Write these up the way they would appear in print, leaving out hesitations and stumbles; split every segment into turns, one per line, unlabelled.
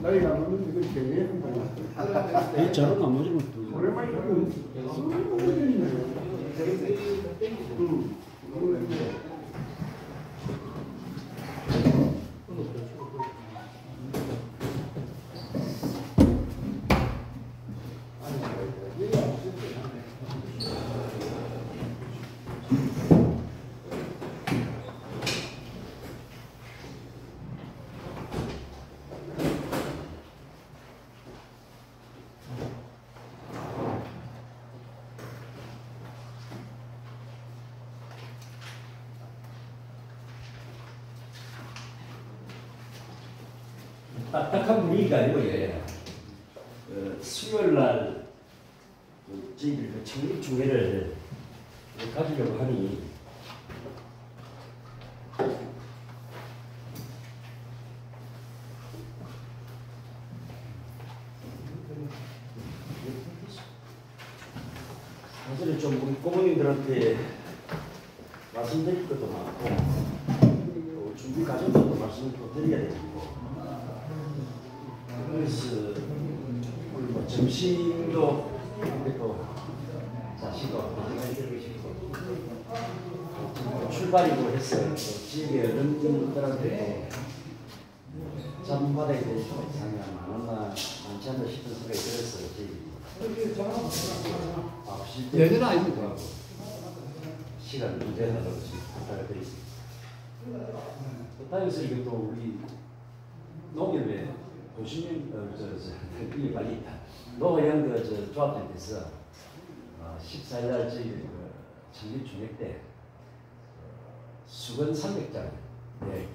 나이가 먹는 이거 제일
이 저런 안 맞으면 또
오랜만에
딱딱한 분위기가 아니고, 예. 수요일 날, 저희들 그 창립중회를 가지려고 하니, 사실은 좀 우리 고모님들한테 말씀드릴 것도 많고, 준비 과정도 말씀을 또 드려야 되고, 그래서 오늘 뭐 점심도 이렇게 또 자시고 많이 싶고 출발이고 해서 또 지역의 어른들한테 잠받아야 될 상황이 많지 않나 싶은 생각이 들어서 저희
예전 아닙니까?
시간 문제하다고 지금 부탁을 드리겠습니다. 다행히 이것도 우리 농협에 도시민 이게 빨리 노영 그 조합장께서 14일날 저희 창립 중회 때 수건 300장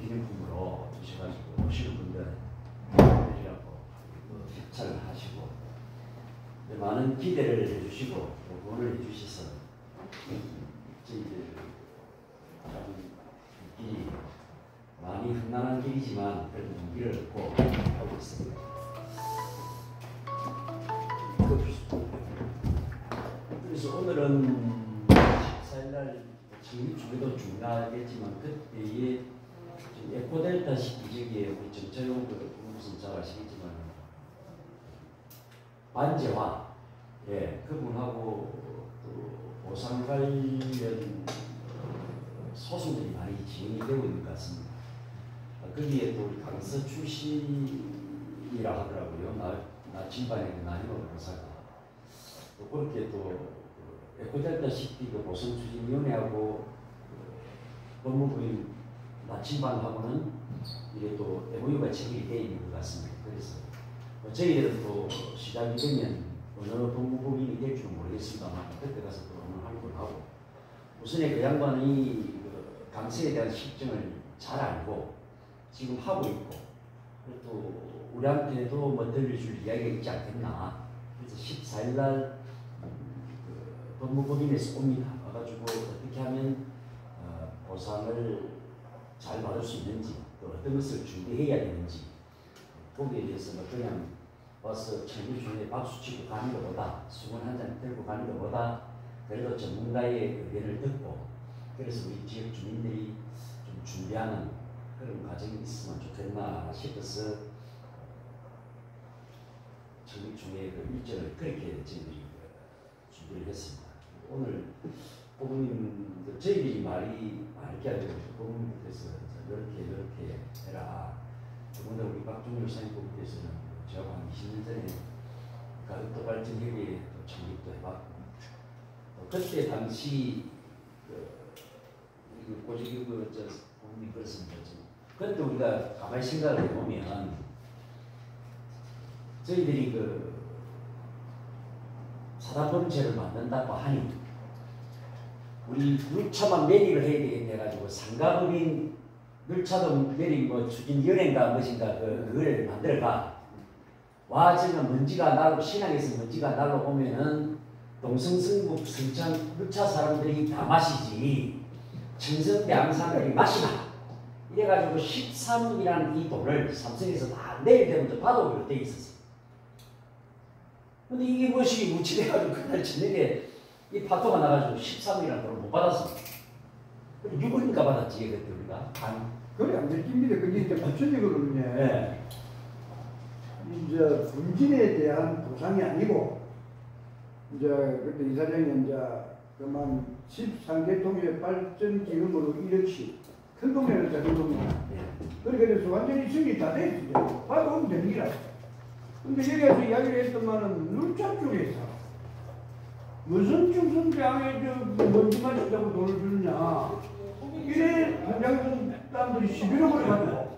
기념품으로 주셔가지고 오시는 분들 드리라고 협찬을 하시고 많은 기대를 해주시고 응원을 해주셔서 저희들 길이 많이 험난한 길이지만 그래도 용기를 얻고 하고 있습니다. 그래서 오늘은 14일날 창립중회도 중요하겠지만 그때에 에코델타 시기적에 우리 정철용 무슨 잘 아시겠지만 반재화 그분하고 또 보상 관련 소송들이 많이 진행이 되고 있는 것 같습니다. 거기에 또 강서 출신이라 하더라고요. 나침반에 나이로 변호사가 또 그렇게 또 에코델타시티 그 보선추진위원회하고 법무부인 나침반하고는 이게 또 MOU가 체결이 되어 있는 것 같습니다. 그래서 저희들은 또 시작이 되면 어느 법무부인이 될지는 모르겠습니다만 그때 가서 또 오늘 활동을 하고 우선에 그 양반이 그 강서에 대한 실정을 잘 알고 지금 하고 있고 또 우리한테도 뭐 들려줄 이야기가 있지 않겠나. 그래서 14일날 법무법인에서 옵니다. 와가지고 어떻게 하면 보상을 잘 받을 수 있는지 또 어떤 것을 준비해야 되는지 거기에 대해서 그냥 와서 창립중에 박수 치고 가는 것보다 수건 한 잔 들고 가는 것보다 그래도 전문가의 의견을 듣고 그래서 우리 지역 주민들이 좀 준비하는 그런 과정이 있으면 좋겠나 싶어서 창립중에 그 일정을 그렇게 저희들이 준비를 했습니다. 오늘 부모님 저희들이 말이 많게 아니고 부모님께서 이렇게 해라. 더군다나 우리 박종렬 사님께서는 제가 한 20년 전에 가덕도 발전협의회 창립도 해봤고 그때 당시 고지기 부모님 그렇습니다. 그때 우리가 가만히 생각을 해보면 저희들이 그 사단법인체를 만든다고 하니 우리 물차만 매립을 해야 되겠네 해가지고 상가법인 물차도 매립 뭐 추진위원회인가 무엇인가 그걸 만들어가 와지는 먼지가 날로 신앙에서 먼지가 날로 오면은 동성승국 성창 물차 사람들이 다 마시지 청성대 암사람들이 마시나 이래가지고 13이라는 이 돈을 삼성에서 다 내일 되면 받아오기로 돼 있었어. 근데 이게 무엇이 뭉치돼가지고 그날 저녁에 이 파토가 나가지고 13이라는 돈을 못 받았습니다. 6원인가 받았지 그때 우리가 한
그래 안 들킵니다. 그게 이제 구체적으로는
예.
이제 분진에 대한 보상이 아니고 이제 그때 이사장이 이제 그만 13개통의 발전 기금으로 1억씩 큰 동네는 작은 동네. 그렇게 돼서 완전히 승리 다 됐어요. 바로 오면 되는 기라. 근데 여기에서 이야기를 했더만은 눌차 쪽에서 무슨 충성장에 먼지만 준다고 돈을 주느냐. 이래 현장 사람들이 11억을 가지고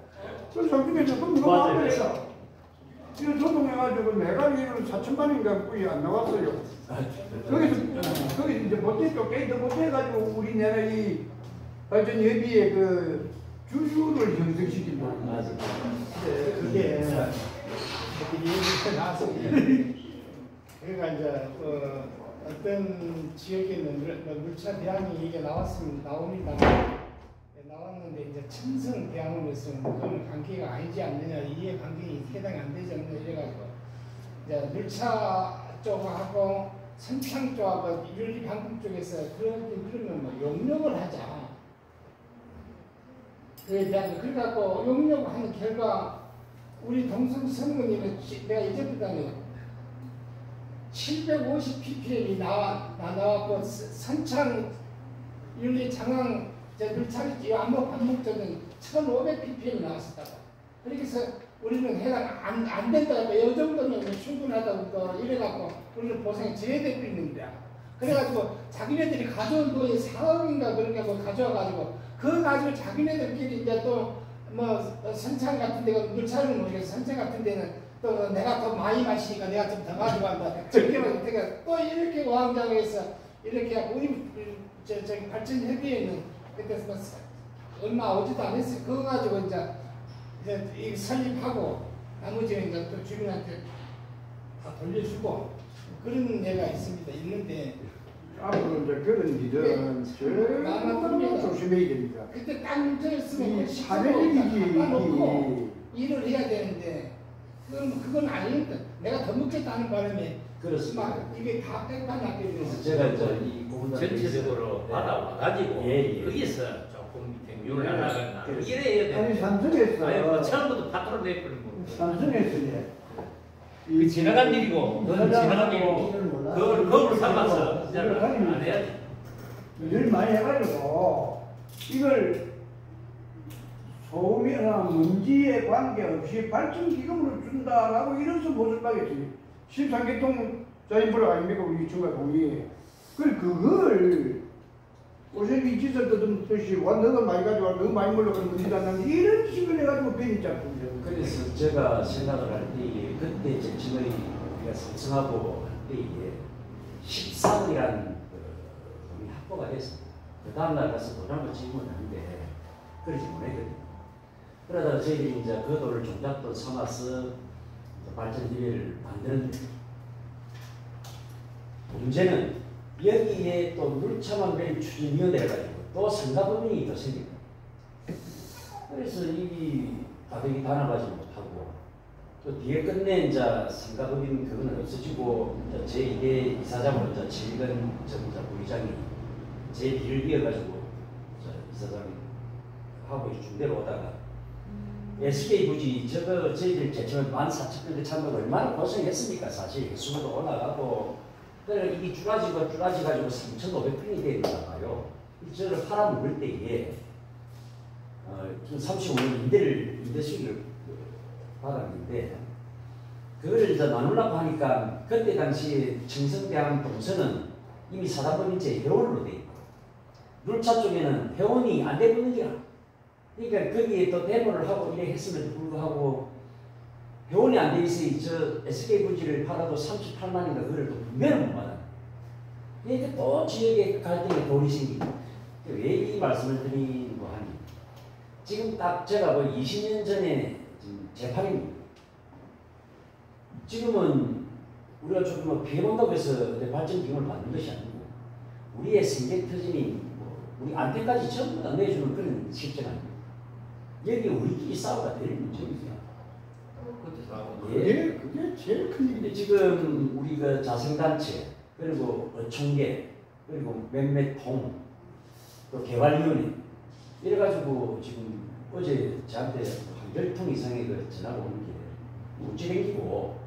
그래서 상중에서 그럼 이거 마음을 해라. 이거 조동해가지고 내가 이거는 4천만 원인가 거의 안 나왔어요. 거기서 이제 못해 쪽 게이트 못해가지고 우리나라 이 발전 예비의 그 주주를 형성시킨 거예요.
맞아.
그게 얘기가 나서 그러니까 이제 어떤 지역에는 물차 대항이 이게 나옵니다. 나왔는데 이제 첨성 대항으로서 그건 관계가 아니지 않느냐, 이해 관계에 해당이 안 되지 않느냐 이래가지고 이제 물차 쪽하고 선창 쪽하고 윤리 방금 쪽에서 그러면 뭐 용역을 하자. 그에 대한 그래갖고 용역을 하는 결과 우리 동성 선거님은 내가 예전부터 750ppm이 나왔고 선창 윤리 장항 물차기 안목적은 1500ppm이 나왔었다고. 그렇게 해서 우리는 해당 안 된다고 이 정도면 충분하다고 이래갖고 우리는 보상이 제외되고 있는 거야. 그래가지고 자기네들이 가져온 돈이 4억인가 그런 게 가져와가지고 그거 가지고 자기네들끼리 이제 또 뭐 선창 같은 데가 물차는 모르겠어. 선창 같은 데는 또 내가 더 많이 마시니까 내가 좀 더 가지고 간다. 저렇게 그러니까 또 이렇게 와장해서 이렇게 하고 우리 저기 발전협의회는 그때 뭐 얼마 오지도 않았어요. 그거 가지고 이제 설립하고 나머지는 이제 또 주민한테 다 돌려주고 그런 예가 있는데
앞으로 이제 그런 일은 정말 조심해야 됩니다.
그때 땅 문제였으면
사례일이지
일을 해야 되는데 그건 아니니까 내가 더 먹겠다는 바람에
그렇습니다.
막 이게 다 빽빽 낫게 되면서
제가 이제 이 부분
전체적으로 받아와가지고 거기서 조금 경유를 하다가 이래 해야
아니
돼.
삼성에서
아니 뭐 처음부터 파트로 내버리면
삼성에서
그 지나간 일이고 그건 지나간 일이고 그걸 거울 삼아서 안 해야지.
일을 많이 해가지고 이걸 소음이나 먼지에 관계없이 발전기금으로 준다라고 이래서 못을 박겠지. 13개통 자인프로 아닙니까 우리 중과동이. 그걸 오세비 지설 뜯듯이 와 너가 많이 가져와 너가 많이 물러가는 문제도 안 나는데 이런 식으로 해가지고 괜히 짝꿍이죠.
그래서 제가 생각을 할 때 그때 제침의 우리가 설정하고 할 때에 14억이라는 돈이 확보가 됐습니다. 그 다음날 가서 돈 한번 찍으면 하는데 그러지 못했거든요. 그러다가 저희들이 이제 그 돈을 종잣돈 삼아서 발전 기회를 만드는데 문제는 여기에 또 물차만 매일 추진위원회를 가지고 또 상가법인이 더 생깁니다. 그래서 이 가격이 달아가지 못하고 또 뒤에 끝내 이제 상가법인 그거는 없어지고 제2대 이사장으로 이제 최근 부의장이 제 뒤를 이어가지고 이사장이 하고 중대로 오다가 SK 부지 저거 저희들 제처럼 14,000개 참고 얼마나 고생했습니까 사실 수도도 올라가고 그래 이게 쭈라지고 쭈라지 가지고 3,500평이 되는 거잖아요. 저를 팔아먹을 때에 35년 임대 수익을 받았는데 그거를 이제 나누려고 하니까 그때 당시 청성대항 동선은 이미 사단법인제 회원으로 돼 있고 물차 쪽에는 회원이 안 되는 거야. 그러니까 거기에 또 대모를 하고 이래 했음에도 불구하고 회원이 안 돼 있으니 저 SK 부지를 팔아도 38만인가 그걸 또 분배를 못 받아. 그러니까 또 지역의 갈등에 돌이 생기고 왜 이 말씀을 드리는 거 하니 지금 딱 제가 뭐 20년 전에 지금 제8입니다. 지금은 우리가 조금 뭐 피해본다고 해서 발전 기금을 받는 것이 아니고 우리의 생계 터전이 뭐 우리 안테까지 전부 다 내주는 그런 실정 아닙니다. 여기 우리끼리 싸워가 될 문제입니다.
예, 그게 제일 큰 일인데
지금 우리가 자생단체 그리고 어촌계 그리고 몇몇 통 또 개발위원회 이래가지고 지금 어제 저한테 한 10통 이상의 그 전화가 오는 게 문제 생기고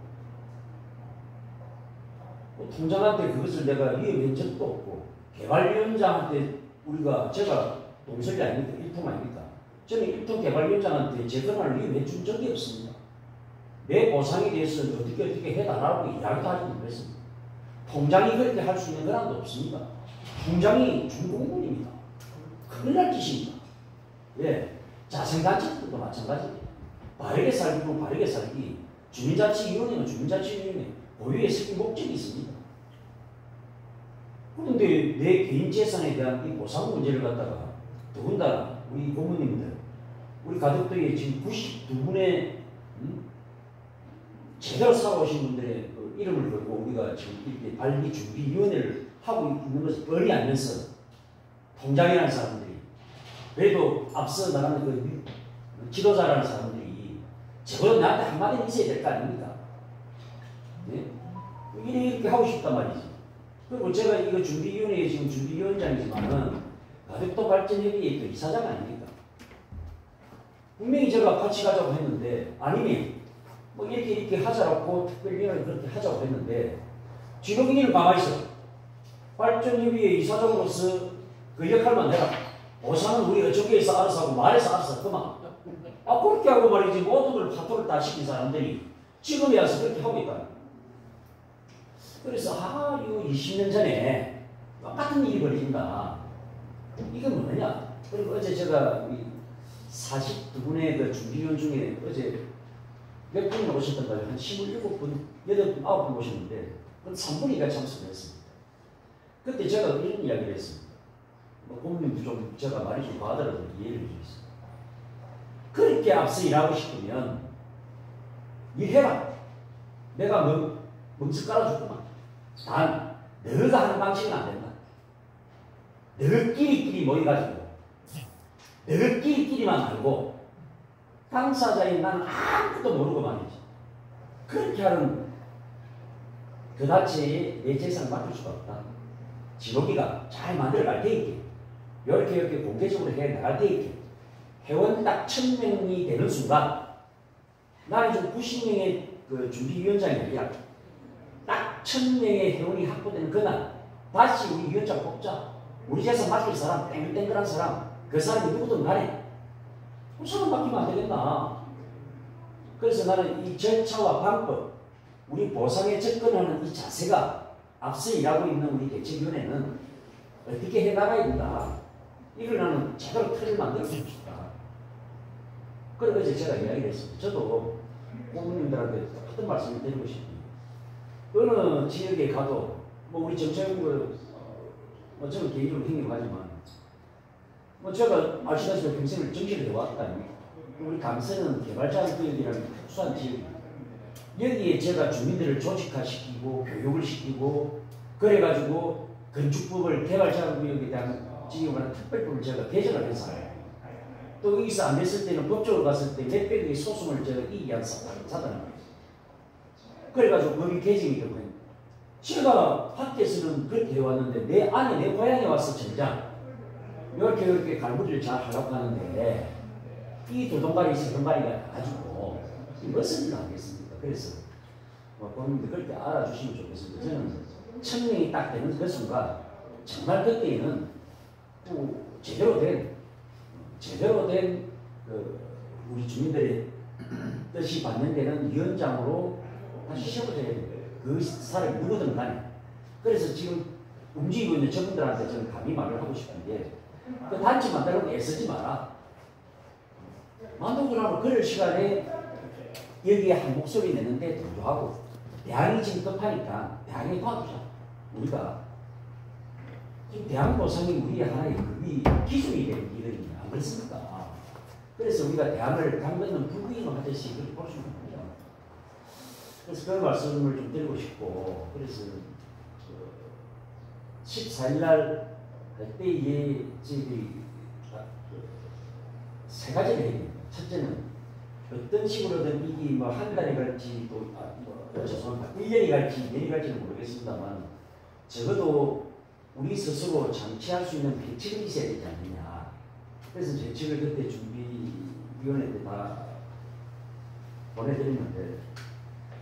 통장한테 그것을 내가 이해한 적도 없고 개발위원장한테 제가 동설이 아닙니까? 일통 아닙니까? 저는 일통 개발위원장한테 제 권한을 이해해 준 적이 없습니다. 내 보상에 대해서는 어떻게 해달라고 이야기도 하지 못했습니다. 통장이 그렇게 할 수 있는 권한도 없습니다. 통장이 중공군입니다. 큰일 날 짓입니다. 예, 자생단체들도 마찬가지입니다. 바르게 살기고 바르게 살기. 주민자치위원회는 주민자치위원회 고유의 설계 목적이 있습니다. 그런데 내 개인 재산에 대한 이 보상 문제를 갖다가 더군다나 우리 고모님들, 우리 가족들이 지금 92분의 제대로 살아오신 분들의 그 이름을 걸고 우리가 지금 이렇게 발기준비위원회를 하고 있는 것을 뻔히 알면서 통장이라는 사람들이 그래도 앞서 나가는 그 지도자라는 사람들이 적어도 나한테 한마디는 있어야 될 거 아닙니까? 네? 이렇게 하고 싶단 말이지. 그리고 제가 이거 준비위원회에 지금 준비위원장이지만은 가덕도 발전협의회 또 이사장 아닙니까? 분명히 제가 같이 가자고 했는데 아니면 뭐 이렇게 하자고 특별위원회 그렇게 하자고 했는데 지도기를 가만히 있어. 발전협의회 이사장으로서 그 역할만 해라. 보상은 우리 어쩌기에서 알아서 하고 말해서 알아서 그만. 그렇게 하고 말이지 모두들 파토를 다 시킨 사람들이 지금에 와서 그렇게 하고 있다. 그래서 이거 20년 전에 똑같은 일이 벌어진다. 이게 뭐냐? 그리고 어제 제가 42분의 그 준비위원 중에 어제 몇 분이 오셨던가요? 한 27분, 8분, 9분 오셨는데 그 3분이가 참석을 했습니다. 그때 제가 이런 이야기를 했습니다. 고모님도 좀 제가 말이 좀 과하더라도 이해를 해주겠습니다. 그렇게 앞서 일하고 싶으면 일해라. 내가 멍석 깔아줬구만. 단 너가 하는 방식은 안 된다. 너희끼리 모여가지고 너희끼리만 알고 당사자인 나는 아무것도 모르고 말이지. 그렇게 하는 그 자체에 내 재산을 맡길 수가 없다. 지도기가 잘 만들어갈 테니까 이렇게 공개적으로 해나갈 테니까 회원 딱 1000명이 되는 순간 나는 지금 90명의 그 준비위원장이 아니라 딱 1000명의 회원이 확보되는 그날 다시 우리 위원장 뽑자. 우리 재산 맡길 사람, 땡글땡글한 사람, 그 사람이 누구든 간에 그 사람 맡기면 안 되겠나. 그래서 나는 이 절차와 방법, 우리 보상에 접근하는 이 자세가 앞서 일하고 있는 우리 대책위원회는 어떻게 해나가야 된다. 이걸 나는 제대로 틀을 만들어주고 싶다. 그래서 어제 제가 이야기를 했습니다. 저도 고모님들한테 하던 말씀을 드리고 싶습니다. 어느 지역에 가도 뭐 우리 정책연구 저는 개인적으로 행동하지만 제가 아시다시피 평생을 정치를 해왔다. 우리 강서는 개발자구역이라는 특수한 지역입니다. 여기에 제가 주민들을 조직화시키고 교육을 시키고 그래가지고 건축법을 개발자구역에 대한 지역이라는 특별법을 제가 개정을 해서 또 여기서 안 됐을 때는 법적으로 갔을 때 몇백의 소송을 제가 이기한 사단입니다. 그래가지고 법이 개정이 되고 제가 밖에서는 그렇게 해왔는데 내 안에 내 고향에 와서 전장 이렇게 갈무리를 잘 하려고 하는데 이 두 동가리 세 동가리가 가지고 무슨 일을 하겠습니까? 그래서 본인들 그렇게 알아주시면 좋겠습니다. 저는 1000명이 딱 되는 그 순간 정말 그때는 또 제대로 된 우리 주민들의 뜻이 반영되는 위원장으로 다시 시험을 해야 돼요. 그 사람이 누구든 간에. 그래서 지금 움직이고 있는 저분들한테 저는 감히 말을 하고 싶은 게 그 단체 만들려고 애쓰지 마라. 만들고 나면 그럴 시간에 여기에 한 목소리 내는데 도와하고 대학이 지금 급하니까 대학에 도와주자. 우리가 지금 대학 보상이 우리의 하나의 그 기준이 되는 일이거든요. 안 그렇습니까? 그래서 우리가 대학을 담그는 불구임을 하듯이 그렇게 볼 수는 없죠. 그래서 그런 말씀을 좀 드리고 싶고, 그래서 14일날 그때에 저희들이 세 가지를 해야 됩니다. 첫째는 어떤 식으로든 이게 뭐 한 달이 갈지 또 죄송합니다. 1년이 갈지 내년이 갈지는 모르겠습니다만 적어도 우리 스스로 장치할 수 있는 대책이 있어야 되지 않느냐. 그래서 대책을 그때 위원회에 다 보내드리는데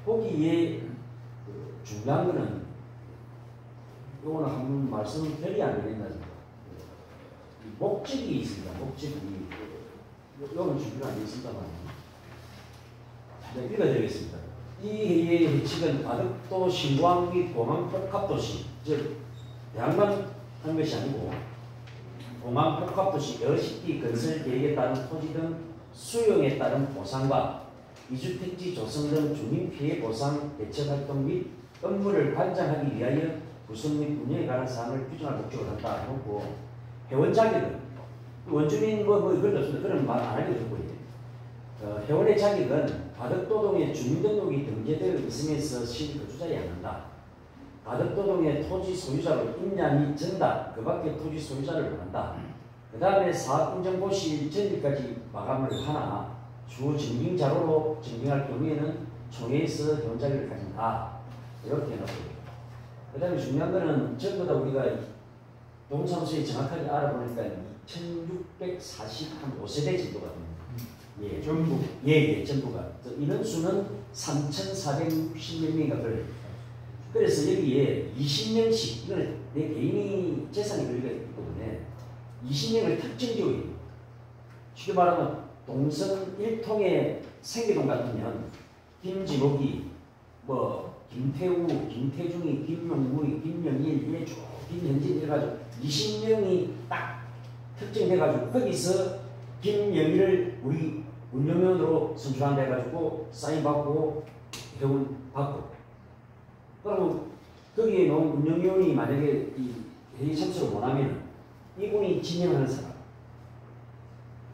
거기에 그 중요한 거는 요거는 한번 말씀을 드려야 안 되겠나 목적이 있습니다. 목적이 요거는 준비가 안 됐습니다만 네, 읽어드리겠습니다. 이 회의의 회칙은 가덕도 신광 및 공항 복합도시 즉 대학만 한 것이 아니고 공항 복합도시 여시티 건설 계획에 따른 토지 등 수용에 따른 보상과 이주택지 조성 등 주민 피해 보상 대책 활동 및 업무를 관장하기 위하여 구성 및 운영에 관한 사항을 규정할 목적으로 한다 해놓고 회원 자격은 원주민 그런 없습니다. 그런 말 안 하려고 했고요. 회원의 자격은 가덕도동에 주민등록이 등재되어 있으면서 실거주자에 한다. 가덕도동의 토지 소유자로 임야 및 전담, 그 밖의 토지 소유자를 원한다. 그 다음에 사업인정보 시일 전일까지 마감을 하나 주 증빙 자료로 증빙할 경우에는 총회에서 회원 자격을 가진다. 이렇게 해놓고요. 그 다음에 중요한 거는 전부 다 우리가 동사무소에 정확하게 알아보니까 2645세대 정도가 됩니다. 예.
전부.
예, 전부가. 인원수는 3,460몇 명이가 그래요. 그래서 여기에 20명씩, 이거는 내 개인이 재산이 걸리가 있기 때문에 20명을 특정 지역에, 쉽게 말하면 동선 1통의 생계동 같으면 김지목이, 김태우, 김태중이, 김용문이, 김명일, 예조, 김현진 이래가지고 20명이 딱 특정돼가지고 거기서 김영일을 우리 운영위원으로 선출한다 해가지고 사인 받고 회원 받고 그러면 거기에 놓은 운영위원이 만약에 이 회의 참석을 못하면 이분이 진행하는 사람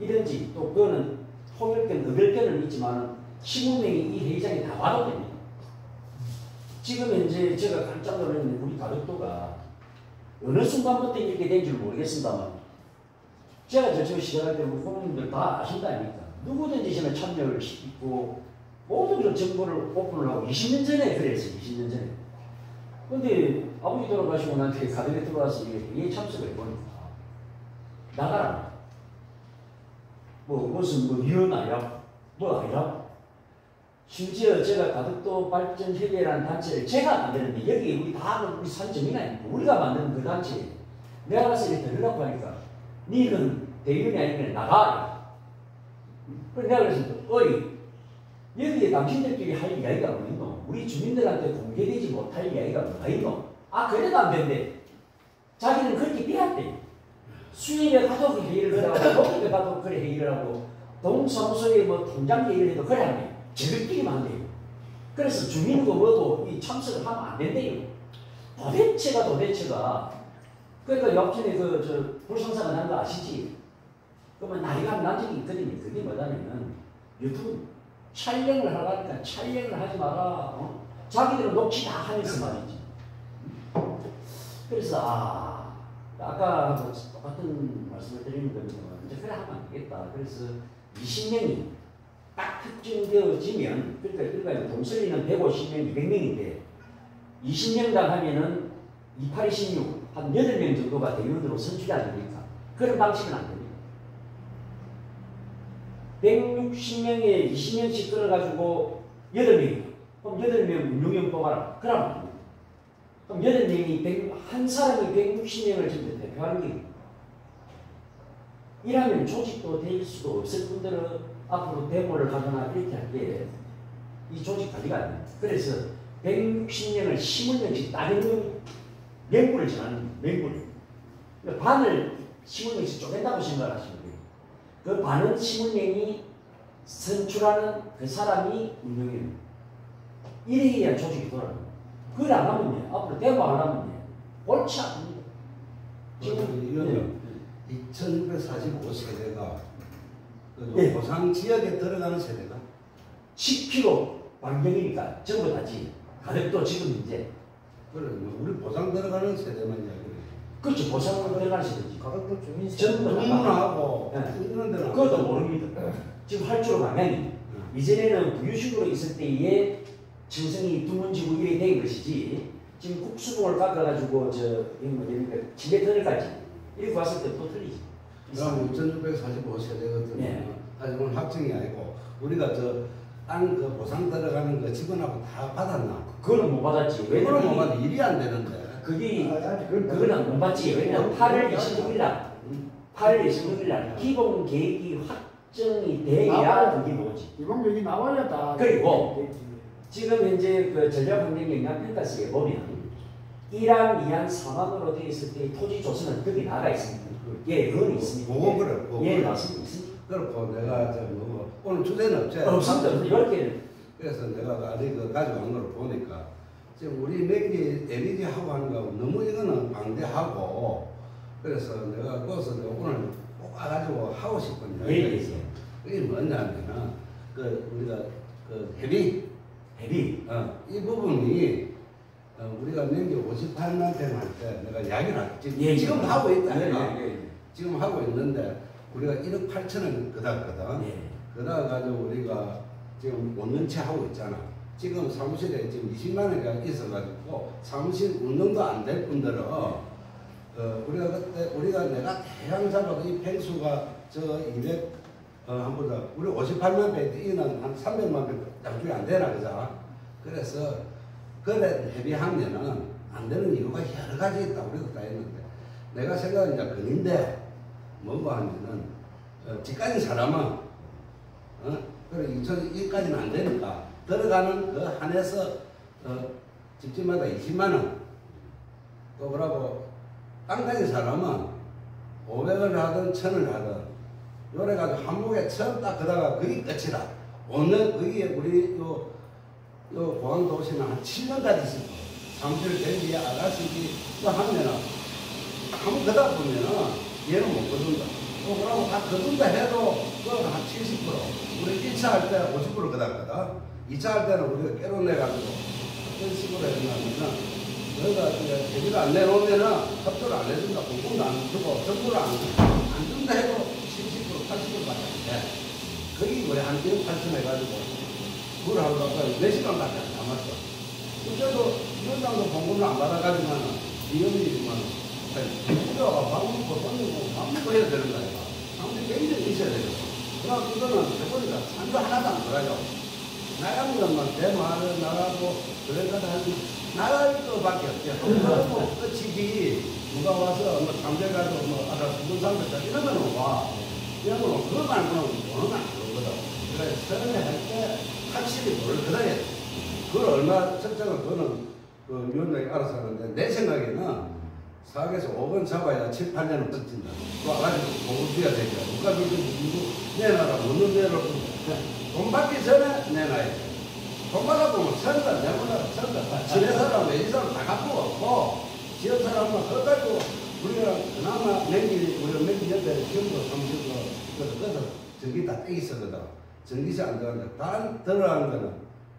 이든지 또 그거는 통일견, 의결견은 있지만 15명이 이 회의장에 다 와도 됩니다. 지금 현재 제가 깜짝 놀랐는데 우리 가덕도가 어느 순간부터 이렇게 된 줄 모르겠습니다만 제가 저쪽 시작할 때 우리 국민들 다 아신다 아닙니까? 누구든지 저는 참여를 시키고 모든 정보를 오픈을 하고 20년 전에 그랬어요. 20년 전에. 근데 아버지 돌아가시고 나한테 가덕에 들어와서 이게 참석을 해보니까 나가라. 무슨 위원 아니라 아니라 심지어 제가 가덕도 발전협의회라는 단체를 제가 만드는데 여기 우리 다 우리 산점이 아니고 우리가 만드는 그 단체 내가 가서 이렇게 들으라고 하니까 니는 대의원이 아니면 나가. 그래서 내가 그랬습니다. 어이 여기에 당신들끼리 할 이야기가 뭐 있노? 우리 주민들한테 공개되지 못할 이야기가 뭐가 있노? 그래도 안 된대. 자기는 그렇게 빼앗대. 수입에 가도 그 회의를 하고 독립에 가도 그래 회의를 하고 동사무소에 통장 회의를 해도 그래 하네. 저들끼리만 한대요. 그래서 주민도 뭐도 이 참석을 하면 안 된대요. 도대체가 그러니까 옆전에 불상사가 난 거 아시지? 그러면 나이가 난 적이 있거든요. 그게 뭐냐면은 유튜브 촬영을 하라니까 촬영을 하지 마라. 자기들은 녹취 다 하면서 말이지. 그래서 아까 똑같은 말씀을 드리는 겁니다. 이제 그래 하면 안 되겠다. 그래서 20명이 딱 특정되어지면 그러니까 동설리는 150명, 200명인데 20명당 하면은 28, 26, 한 8명 정도가 대의원으로 선출이 안 되니까 그런 방식은 안 됩니다. 160명에 20명씩 끌어가지고 8명, 그럼 8명 운영위원 뽑아라. 그러면 안 됩니다. 그럼 8명이 한 사람이 160명을 전부 대표하는 게 이라면 조직도 될 수도 없을 뿐더러 앞으로 데모를 하거나 이렇게 할 때 이 조직 관리가 안 됩니다. 그래서 160명을 20명씩 다른 맹구를 정하는 맹구를 그러니까 반을 20명씩 쪼갠다고 생각하시면 돼요. 그 반은 20명이 선출하는 그 사람이 운영해요. 이래야 조직이 돌아갑니다. 그걸 안 하면 앞으로 데모 안 하면 옳지 않습니다.
지금 2645세대가 그 보상 지역에 들어가는 세대가
10km 반경이니까 전부 다지. 가덕도 지금 이제
그래 우리 보상 들어가는 세대만 이야기해.
그렇죠. 보상으로 들어가는 세대지.
가덕도 주민
전부 다
주민하고
네.
이런 데는
그것도 모릅니다. 지금 활주로 방향이 이전에는 부유식으로 있을 때에 증성이 두문지구 이래 된 것이지 지금 국수동을 깎아가지고 집에 터널까지 이렇게 왔을 때 또 틀리지.
그럼 2645세대거든요.
네.
하지만 확정이 아니고 우리가 저 땅 그 보상 들어가는 거 직원하고 다 받았나?
그거는 못 받았지.
그거는 못
왜냐면
받 일이 안 되는데.
그게
아직 그건
그거는 못 받지. 왜냐면 8월 26일 날 기본 계획이 확정이 돼야 그게 뭐지.
기본적이 나와야 다.
그리고 지금 현재 그 전략환경영향평가서에 보면 1항, 2항, 3항으로 되어 있을 때 토지 조성은 거기 나가 있습니다. 예, 그건 있습니다.
그거 그래. 그거
예,
그래.
맞습니다. 있습니다.
그렇고 내가 뭐 오늘 주제는 없지.
없습니다. 이렇게
그래서 내가 아직 그 가져간 걸 보니까 지금 우리 맥이 LED 하고 하는 거하고 너무 이거는 방대하고 그래서 내가 그것을 오늘 꼭 와가지고 하고 싶은
예,
이야기가
예,
있어. 그게 뭐냐면은 그 우리가 그 회비 이 부분이 우리가 냉기 58만 평 할 때 내가 이야기를 했지.
예,
지금
예.
하고 있다.
예, 예.
지금 하고 있는데 우리가 1억 8천원 그다거든.
예.
그다 가지고 우리가 지금 5년째 하고 있잖아. 지금 사무실에 지금 20만 원가 있어가지고 사무실 운영도 안 될 분들은 우리가 그때 내가 대강 잡아도 이 평수가 저 200 한번 더 우리 58만 평 이는 한 300만 평 양쪽이 안 되나 그자. 그래서 그래 협의하면은 안 되는 이유가 여러 가지 있다 우리도 다 했는데 내가 생각은 이제 그인데 뭐고 하면은 집가진 사람은 그래 2,000원까지는 안 되니까 들어가는 그 한에서 집집마다 20만 원 또 그러고 땅 가진 사람은 500원을 하든 1,000원을 하든 요래 가지고 한목에 처음 딱 그다가 그게 끝이다. 오늘 그게 우리 요 공항도시는 한 7년까지 있어. 사무실 된 뒤에 아가씨기 또 하면은 한번 그다 보면은 얘는 못 거둔다. 또 그러고 다 거둔다 해도 그건 한 70%. 우리 1차 할 때 50% 그다거든. 2차 할 때는 우리가 깨로내가지고 어떤 식으로 했냐면은 너희가 대비를 안 내놓으면은 협조를 안 해준다. 공공도 안 주고 정부를 안 준다 해도 70% 80%밖에 안 돼. 거기 우리 한 1억 8천 해가지고 그걸 하고 아까 4시간밖에 안 남았어. 그때도 위원장도 공고를 안 받아가지고는 위험이지만 국가가 밥 먹고 돈 내고 밥 먹고 해야 되는 거야. 아무튼 굉장히 있어야 되고. 그러나 그거는 해보니까 산도 하나도 안 들어가죠. 나가는 것만 대마를 나가고 그래가지고 나갈 것밖에 없죠. 그러고 끝이지. 누가 와서 뭐 잠재가지고 뭐 아까 수분상도 이런 거는 와. 이런 거는 그거 말고는 돈은 안 들어오거든. 그래 서른에 할 때 확실히 뭘 그래야 돼. 그걸 얼마 설정을 그거는 그 위원장이 알아서 하는데 내 생각에는 4억에서 5억 잡아야 7, 8년은 버틴다. 또 와가지고 공을 줘야 되죠. 누가 누구 내놔라 못 내놓으라고 돈 받기 전에 내놔야 돼. 돈 받아보면 선다 내보다 선다. 지네 사람 외지 사람 다 갖고 없고 지역 사람은 그거 가지고 우리가 그나마 우리가 맹기 옆에 경도 사무실도 그래서 전기 다 떼기 있었거든. 전기세 안 들어간다. 단 들어가는 거는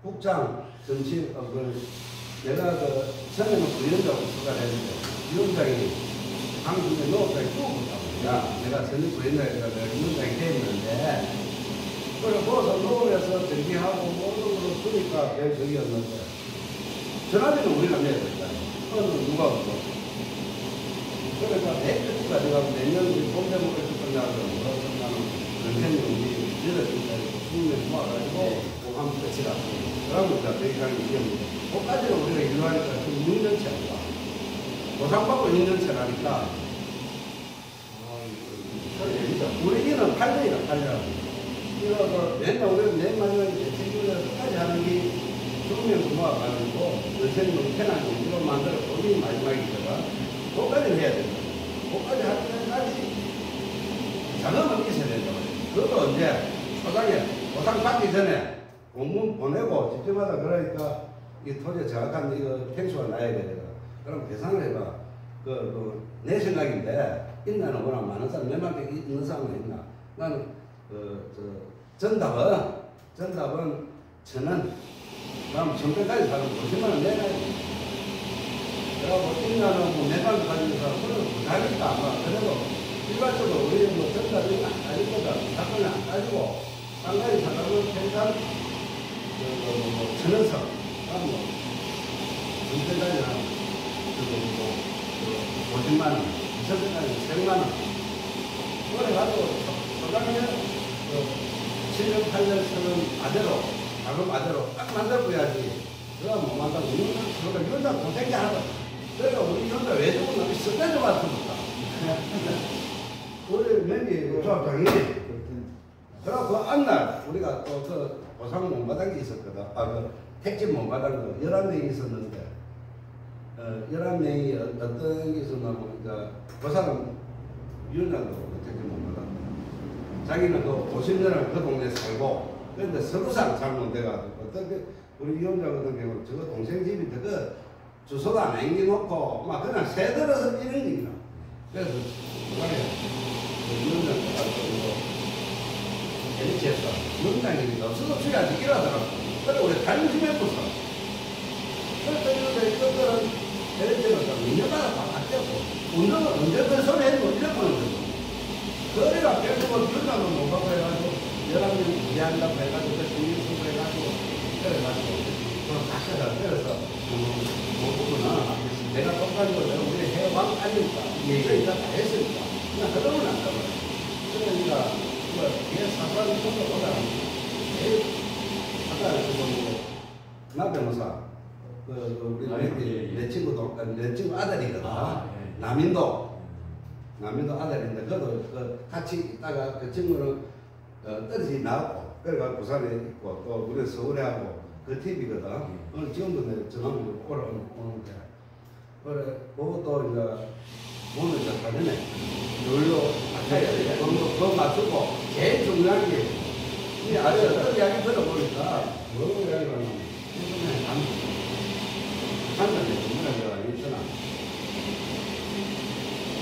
국장, 정치, 내가 그 처음에는 부위원장으로 수가를 했는데 위원장이 방송에 넣었다니 또 못하고 야 내가 전직 부위원장이니까 내가 위원장이 됐는데 그래 거기서 넣으면서 전기하고 모든 걸로 쓰니까 별 적이었는데 전화비는 우리가 내야 된다. 그거는 누가 없고 그러니까 내 끝이 가져가고 내년 우리 봄에 먹을 수 끝나고 뭐라고 끝나는 연생용이 이럴 때까지 수능에 모아가지고 한번 끝이다. 그러면 우리가 대기하는 위험인데 그것까지는 우리가 일하니까 지금 6년째 아니까 보상받고 6년째라니까 우리는 8년이다 8년 이거 맨날 우리는 내 마지막에 대책을 끝까지 하는 게 수능에 모아가지고 연생용 편하게 이거 만들어 본인이 마지막이잖아. 그것까지는 해야 된다. 그것까지 할 때까지 자금은 있어야 된다. 그것도 언제 초장에 보상 받기 전에 공문 보내고 집집마다 그러니까 이 토지에 정확한 이거 평수가 나야 되거든. 그럼 계산을 해봐. 내 생각인데 있나는 워낙 많은 사람 몇만 있는 사람은 있나? 나는 정답은 1,000원. 그럼 정평까지 사면 50만 원 내놔야 돼. 그래갖고 있나는 뭐 몇만 가지고 사람은 못하니까 아마 그래도 일반적으로 우리 뭐 정답이 안 따질 거다. 사건을 안 따지고 한 가지 사람은 평상 1,000원석 뭐 정평까지 한 50만 원, 2,000원까지 100만 원. 그래가지고 소장에 7년 8년 쓰는 아대로 작업 아대로 딱 만들어야지. 그가 못 만들고 그러니까 위원장 고생이 하다. 그러니까 우리 위원장 왜 저거 우리 습관을 맞습니까? 우리 멤비 조합장이 그래갖고 그 앞날 우리가 또 그 보상 못 받은 게 있었거든. 그 택진 못 받은 거 11명이 있었는데 11명이 어떤 게 있었냐면 이제 그 사람 위원장도 택진 못 받았다. 자기는 그 50년을 그 동네에 살고 그런데 서구상 잘못돼가지고 어떻게 우리 위원장 같은 경우는 저거 동생 집인데 그 주소도 안 남겨놓고 막 그냥 새들어서 이런 얘기나. 그래서 그간에 위원장 가서 LH에서 위원장이 없어도 줘야지 일하더라고. 그래 우리 단심해보자. 그래서 이것들은 LH에서 2년마다 다 바뀌었고 운동은 언제 그 소리 해도 이랬거든. 그래가 결국은 위원장도 못 가고 해가지고 11명 이해한다고 해가지고 그 중립수고 해가지고 그래가지고 그래서 부분은 내가 똑같은 거 내가 우리 해왕 아니니까 얘기가 다 했으니까 그냥 그러면 안 되고 그러니까 이게 사소한 것보다 제일 아까 나 변호사 우리 내 친구도 내 친구 아들이거든. 남인도 아들인데 그도 그 같이 있다가 그 친구는 떨어지 나왔고 그래가 부산에 있고 또 우리 서울에 하고 그 TV거든. 오늘 지금도 내 전화로 오는데 그래 그것도 이제 오늘 이제 사전에 놀러 그거 맞추고 제일 중요한 게 이 아래 어떤 이야기 들어보니까 뭐라고 이야기를 하냐면 요즘에 한국에 중요한 게 있잖아.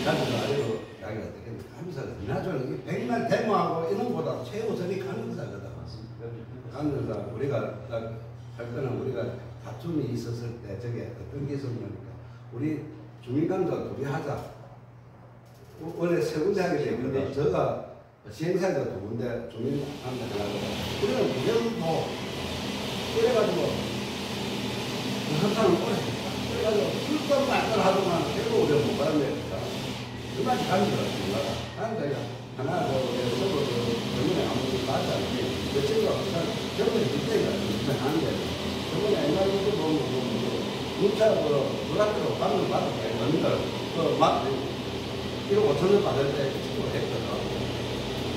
가면서 아래로 이야기가 어떻게 하면서 나중에 백날 데모하고 이런 것보다 최우선이 감사거든. 감사 우리가 할 때는 우리가 다툼이 있었을 때 저게 어떤 게 있었냐니까 우리 주민감사 둘이 하자. 원래 세 군데 하게 되거든. 저가 시행사가 두 군데 주민감사 하려고. 우리는 구경도 그래가지고 한 사람 오래 그래가지고 술값 말걸 하더만 결국 우리가 못 받았네. 그만이 감사가 감사가 하나 더 서로 병원에 아무것도 맞지 않지. 그 친구가 병원에 그때가 하는 게 병원에 옛날부터 보면 문자 불학교로 방을 받을 때 그러니까 그 1억 5천원 받을 때 그 친구가 했거든.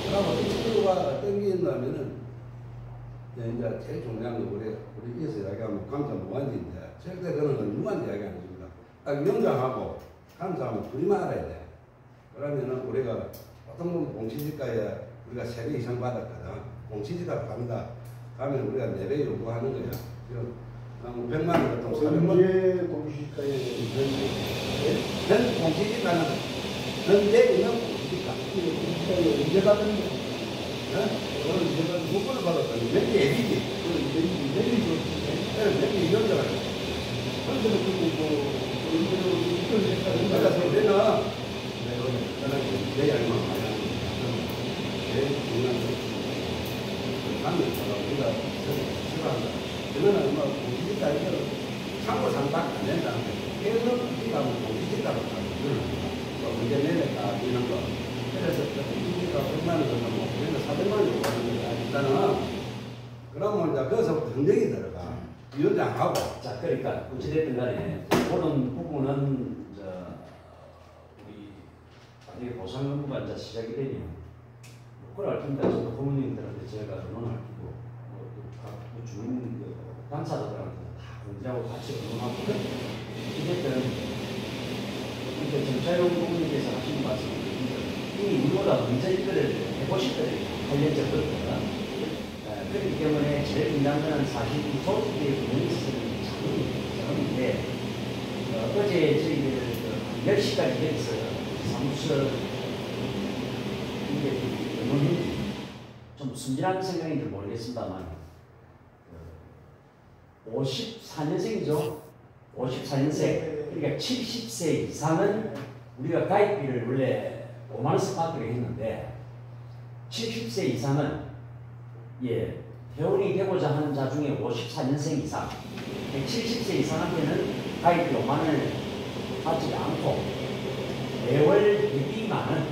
그러면 그 친구가 어떤 게 있냐면은 이제 제일 중요한 거 우리 이어서 이야기하면 감사 무관지인데 절대 그런 건 무관지 이야기 안 해줍니다. 딱 위원장하고 감사하면 둘이만 알아야 돼. 그러면은 우리가 보통 보면 공시지가에 우리가 3배 이상 받았거든. 공시지가 간다. 가면 우리가 4배 요구하는 거야. 100만 원 같은 거 400만 원.
언제 공시지가에
전 공시지가는 전제 있는 공시지가.
공시지가에 언제 받는 거?
오늘 제가 6번을 받았더니 몇 개 애비지? 몇개 이런저런.
그래서
그래서 우리는 내 양만 많이 제일 중요한 거. 가면 우리가 싫어한다. 그거는 뭐 공시지가 이거 상고상박 안 된다. 계속 우리가 뭐 공시지가로 가면 문제 내렸다 이런 거. 그래서 공시지가 100만 원 정도 뭐 우리는 400만 원 요구하는 거야. 일단은 그러면 이제 거기서부터 경쟁이 들어가. 위원장하고.
자, 그러니까 어찌됐든 간에 그런 부분은 이게 보상 연구가 이제 시작이 되면 그걸 알 텐데 저도 부모님들한테 제가 의논할 거고 각 주민 당사자들한테 다 공지하고 같이 의논하고 어쨌든 이제 정차용 부모님께서 하시는 말씀은 이미 우리보다 먼저 이거를 해보실 거예요. 8년째 그렇거든. 그렇기 때문에 제일 중요한 것은 사실 이 조직의 운영이 있어서는 자금인데 어제 저희들 10시까지 여기서 사무실 이게 좀 순진한 생각인지 모르겠습니다만 54년생이죠. 54년생 그러니까 70세 이상은 우리가 가입비를 원래 5만 원씩 받기로 했는데 70세 이상은 회원이 되고자 하는 자 중에 54년생 이상 70세 이상한테는 가입비 5만 원을 받지 않고 매월 회비만은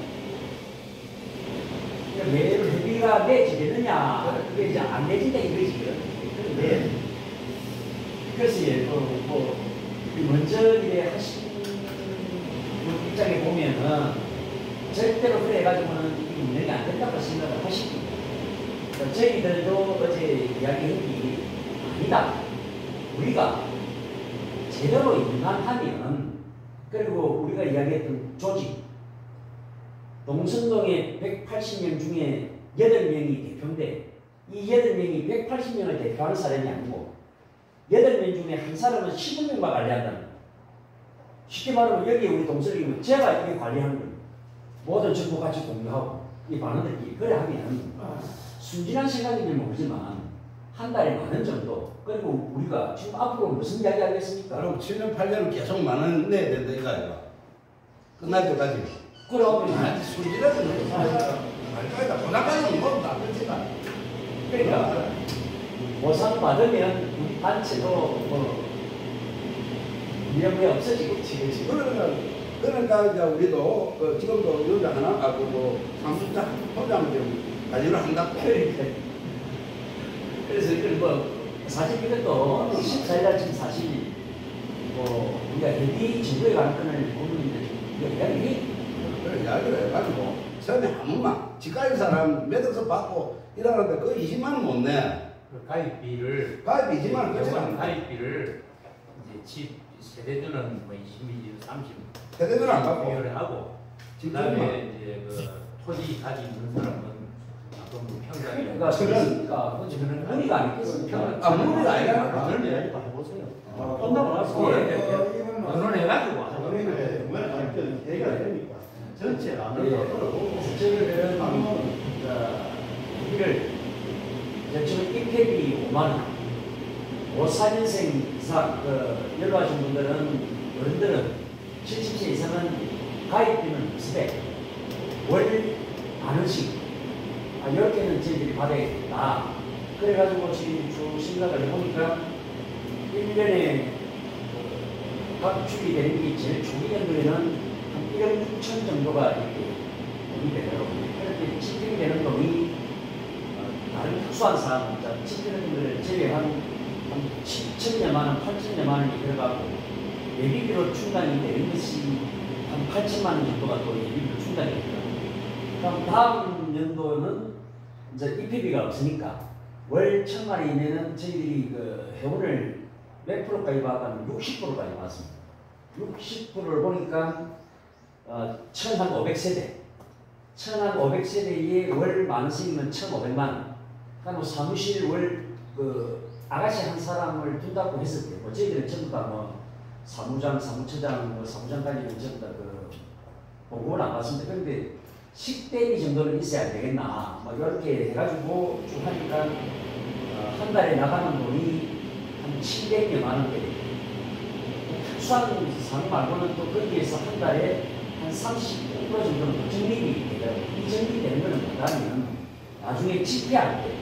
매월 회비 우리가 내지겠느냐 그게 이제 안 내진다 이거지. 그런데 그래서 먼저 이래 하신 입장에 보면은 절대로 그래 해가지고는 이게 운영이 안 된다고 생각을 하시고 저희들도 어제 이야기한 게 아니다. 우리가 제대로 일만 하면 그리고 우리가 이야기했던 조직 동선동에 180명 중에 8명이 대표인데 이 8명이 180명을 대표하는 사람이 아니고 8명 중에 한 사람은 15명만 관리한다는 거예요. 쉽게 말하면 여기 우리 동설이면 제가 이게 관리하는 거예요. 모든 정보 같이 공유하고 이 반원들끼리 그래 하면 순진한 생각인지 모르지만 한 달에 10,000원 정도 그리고 우리가 지금 앞으로 무슨 이야기 하겠습니까?
그럼 7년 8년은 계속 10,000원 내야 된다 이거야. 끝날 때까지.
그럼
순진하게 말까지다. 보나까지는 모른다. 그렇지가.
그러니까 보상 받으면 우리 단체도 뭐 위험이 없어지겠지.
그러니까 이제 우리도 지금도 여자 하나 사무자 포장을 좀 관리를 한다고.
그러니까 그래서 사실 이것도 14일날 지금 사실 우리가 대비 정부에 관한 건을 보면 이야기
그래 이야기를 해가지고 처음에 한 번만 집가인 사람 몇 억서 받고 이러는데 그 20만 원 못 내.
그 가입비를
가입 20만 원 끝이야.
가입비를 이제 집 세대들은 뭐 20, 30
세대들은 안 받고.
비율을 하고 그다음에 이제 그 토지 가지고 있는 사람은 좀 평장이
그러니까 저는 무리가 아니겠습니까?
무리가 아니라
그런 이야기 해보세요.
끝나고 나서
의논해가지고
대가 되니까 전체 라면
저희들은 우리를 지금 입회비 5만 원, 54년생 이상 연로하신 분들은 어른들은 70세 이상은 가입비는 무수백, 월 10,000원씩 이렇게는 저희들이 받아야겠다. 그래가지고 지금 쭉 생각을 해보니까 1년에 각축이 되는 게 제일 초기 연도에는 한 1억 6천 정도가 이렇게 돈이 되더라고요. 그렇게 집행이 되는 돈이 다른 특수한 사람, 집행들을 제외한 7천여만 원, 8천여만 원이 들어가고 예비비로 충당이 되는 것이 한 8천만 원 정도가 또 예비비로 충당이 되더라고요. 그럼 다음 연도는 이제 입회비가 없으니까 월 1,000만 원이면은 저희들이 그 회원을 몇 프로까지 받았다면 60%까지 받습니다. 60%를 보니까 1,500세대. 1,500세대에 월 10,000원씩이면 1,500만 원. 그러니까 사무실 월 아가씨 한 사람을 둔다고 했을 때, 저희들은 전부 다 사무장, 사무처장, 사무장까지는 전부 다 보고를 안 받습니다. 그런데 식대비 정도는 있어야 되겠나. 이렇게 해가지고 쭉 하니까 한 달에 나가는 돈이 한 700여만 원대. 특수한 상 말고는 또 거기에서 한 달에 한 35% 정도는 적립이 되더라고요. 이 적립되는 것은 뭐냐면 나중에 집회할 때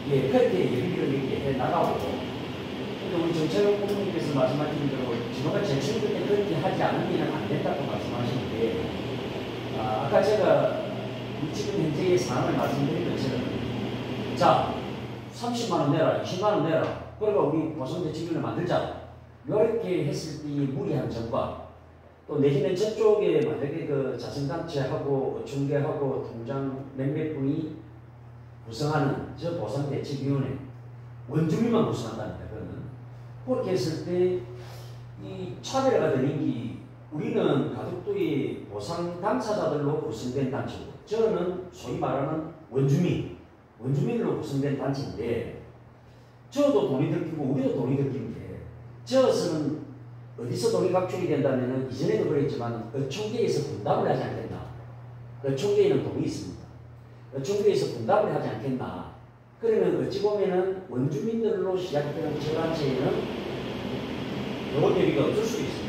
그렇게 예비비를 이렇게 해 나가고 근데 우리 정철영 부모님께서 말씀하신 대로 지금과 제출될 때 그렇게 하지 않으면 안 된다고 말씀하시는데 아까 제가 지금 현재의 상황을 말씀드린 것처럼 자 30만 원 내라 20만 원 내라 그러니까 우리 보상제 지원을 만들자 이렇게 했을 때 무리한 점과 또 내지는 저쪽에 만약에 그 자선단체하고 중개하고 통장 몇몇 분이 구성하는 저 보상대책위원회 원주민만 구성한답니다. 그러면 그렇게 했을 때 이 차별화가 되는 게 우리는 가덕도의 보상 당사자들로 구성된 단체고 저는 소위 말하는 원주민으로 구성된 단체인데 저도 돈이 들키고 우리도 돈이 들키는데 저것은 어디서 돈이 각축이 된다면 이전에도 그랬지만 어촌계에서 분담을 하지 않겠나. 어촌계에는 돈이 있습니다. 어촌계에서 분담을 하지 않겠나. 그러면 어찌 보면은 원주민들로 시작되는 저 단체에는 요거 대비가 없을 수 있습니다.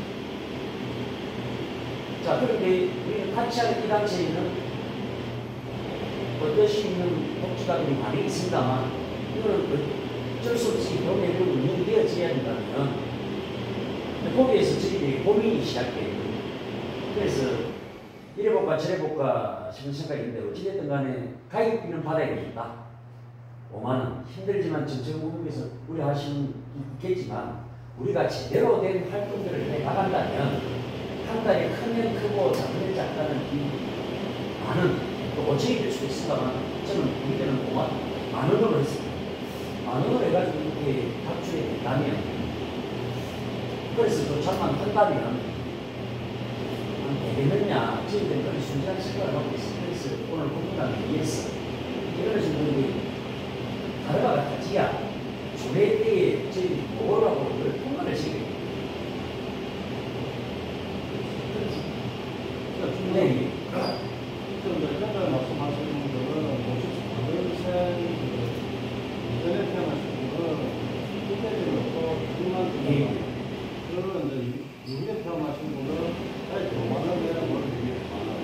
자, 그런데 우리는 같이 하는 이 단체에는 어떠시 있는 복지가들이 많이 있습니다만 이거는 어쩔 수 없이 병행으로 운영이 되어져야 된다면 거기에서 저희들이 고민이 시작돼요. 그래서 이래 볼까 저래 볼까 싶은 생각이 있는데 어찌됐든 간에 가격비는 받아야 되겠다. 5만 원 힘들지만 정책국에서 우려하시는 있겠지만 우리가 제대로 된 활동들을 해 나간다면 한 달에 크면 크고 작으면 작다는 이 많은 또 5천이 될 수도 있습니다만 저는 우리 때는 5만 원으로 했습니다. 1만 원으로 해가지고 이렇게 답출이 된다면 그래서 또 잠만 한다면 되겠느냐 저희들은 그런 순수한 생각을 하고 있습니다. 그래서 오늘 국민당을 위해서 이런 분들이 다르가 같지야 조례 때에 저희 뭐라고 그걸 통과를 시켜요. 네.
현재 말씀하시는 분들은 54년생 인터넷 태어나신 분은 국내적으로 중요한 그런 이제 이후에 태어나신 분은 아예 5만 원 내는 걸 되게 많아요.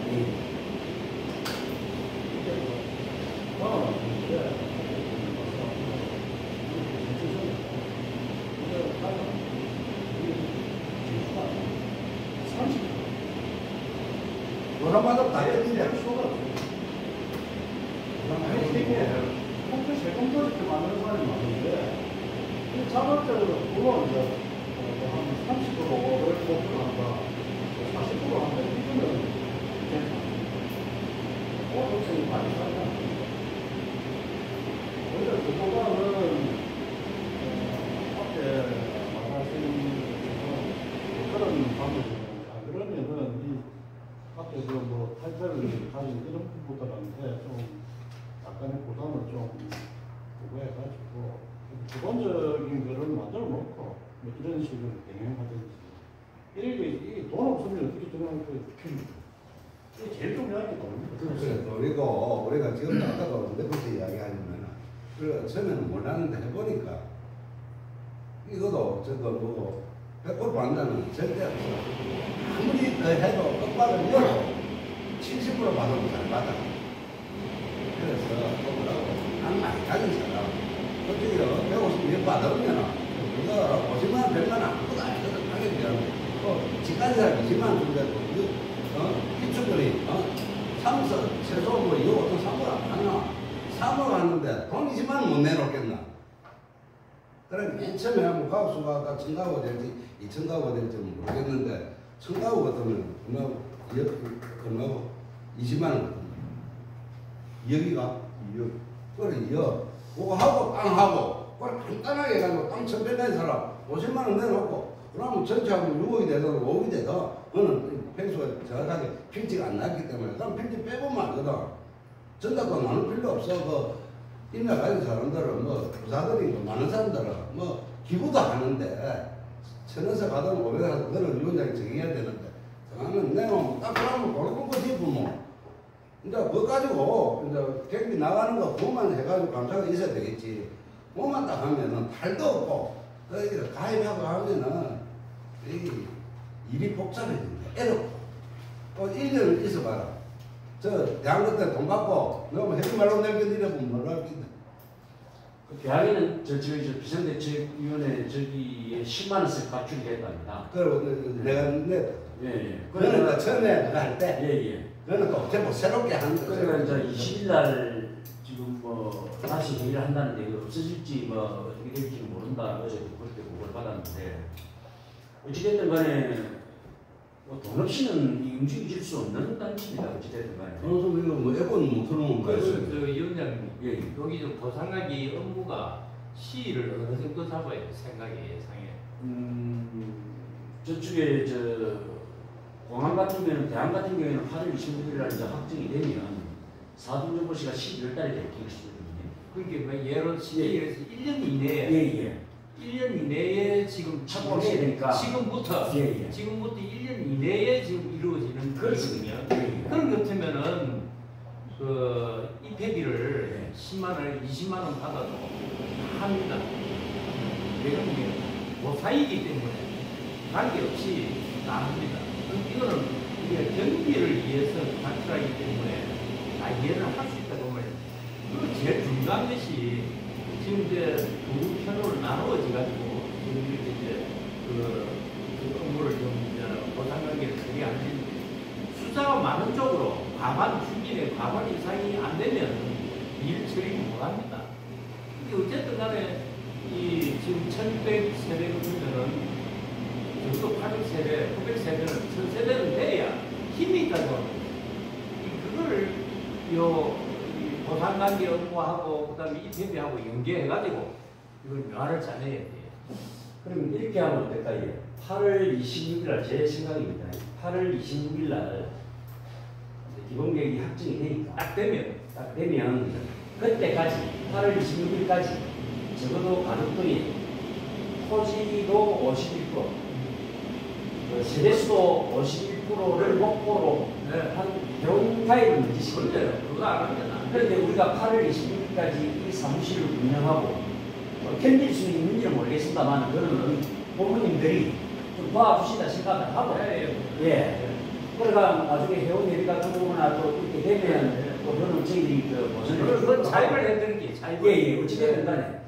노란마다 다 했는데
아니 되게 혹시 세금도 이렇게 많은 사람이 많은데 자발적으로 물론 이제 한 30%를 목표로 한다, 40% 한다 이거는 괜찮아요. 보통적인 많이 살다. 오히려 그보다는 앞에 말하신 그런 방법이 그러면은 이 앞에 뭐 탈퇴를 가진 이런 분들한테 좀 약간의 부담을 좀 두고 해가지고 기본적인 거를 만들어 놓고 뭐 이런 식으로 병행하든지 이게 돈 없으면 어떻게 저런 그 이게 제일 중요한 게 돈입니다.
그리고 우리가 지금 아까도 몇 번째 이야기하냐면 우리가 처음에는 몰랐는데 해보니까 이것도 저거 뭐고 100% 받는다는 절대 없어. 아무리 더 해도 똑바로 열어 70% 받으면 잘 받아. 그래서 또 뭐라고 난 많이 가진 사람 솔직히 150명 받으면 우리가 50만 원 100만 원 아무것도 아니거든. 가격이라는 또 집까지 사람 20만 원 준다고 기축들이 사무소 최소 뭐 이거 어떤 사무를 안 하나 사무를 하는데 돈 20만 원 못 내놓겠나. 그래 맨 처음에 한번 가구수가 1000가구 될지 2000가구 될지 모르겠는데 1000가구 같으면 얼마고 20만 원 여기가 2억 그래 2억 그거 하고 땅 하고 그래 간단하게 해가지고 땅 1100가지 사람 50만 원 내놓고 그러면 전체 하면 6억이 되든 5억이 되든 그거는 평소에 정확하게 필지가 안 났기 때문에 그럼 필지 빼보면 알거든. 전자도 나눌 필요 없어. 그 인맥 가진 사람들은 뭐 부사들이 많은 사람들은 뭐 기부도 하는데 1000원씩 받으면 500원 그거는 위원장이 정해야 되는데 정하면 내가 딱 그러면 고르는 거지 뭐. 이제 그거 가지고 이제 경비 나가는 거 그것만 해가지고 감사가 있어야 되겠지. 그것만 딱 하면은 탈도 없고 그 가입하고 하면은 이게 일이 복잡해진다. 애롭고 또 1년을 있어봐라. 저 대학교 때 돈 받고 너무 해지 말로 내겠는데 보면 뭘로 할겠는데.
그 대학에는 저희 비상대책위원회 저기에 10만 원씩 가출이 됐답니다.
그리고 내가 내
예.
그러니까 처음에 내가 할 때
예.
그러니까 또 어떻게 뭐 새롭게 하는 거죠.
그러니까 이제 20일 날 지금 뭐 다시 회의를 한다는데 이거 없어질지 뭐 어떻게 될지 모른다. 어제 그때 그걸 받았는데 어찌됐든 간에 뭐 돈 없이는 움직일 수 없는 단체입니다. 어찌됐든 간에.
그래서 이거 뭐 에어컨 못 틀어놓은 거야.
그래서 저 위원장님
예.
여기 좀 보상하기 업무가 시일을 어느 정도 잡아야 돼 생각에 예상에.
저쪽에 공항 같은 경우는 대학 같은 경우에는 8월 26일날 이제 확정이 되면 사등정보시가 11월 달에 될기가 시거든요.
그러니까 뭐 예로 시일에서 1년 이내에
예.
1년 이내에 지금
착공해야 되니까.
지금부터
예.
지금부터 1년 이내에 지금 이루어지는
그렇습니다.
거거든요.
예.
그런 것 같으면은 그 입회비를
예.
10만 원, 20만 원 받아도 합니다. 왜냐면 고사이기 때문에 관계없이 다 합니다. 이거는 우리가 경비를 위해서 발출하기 때문에 이해를 할 수 있다고 말이에요. 그리고 제일 중요한 것이 지금 이제 두 편으로 나누어져 가지고 지금 이렇게 이제 그 업무를 좀 이제 보상 관계를 처리하는 숫자가 많은 쪽 과반 수준의 과반 이상이 안 되면 일 처리 못 합니다. 근데 어쨌든 간에 이 지금 1100세대 같으면은 적어도 800세대, 900세대는 1000세대는 돼야 힘이 있다고. 그거를 보상관계 업무하고 그다음에 이태비하고 연계해가지고 이걸 묘안을 짜내야 돼요.
그럼 이렇게 하면 어떨까요? 8월 26일 날 제 생각입니다. 8월 26일 날 기본 계획이 확정이 되니까
딱 되면
그때까지 8월 26일까지 적어도 가족들이 토지도 51%, 세대수도 51%를 목표로 한 대원 가입을 먼저 시켰어요.
그거 안 하면 안 돼.
그런데 우리가 8월 26일까지 이 사무실을 운영하고 견딜 수 있는지는 모르겠습니다만 그거는 부모님들이 좀 도와주신다 생각을 하고 예. 그러니까 나중에 회원회비가 들어오거나 또 이렇게 되면 또 그거는 저희들이
그건 자입을 해드는 게 자입을.
예, 어찌되든 간에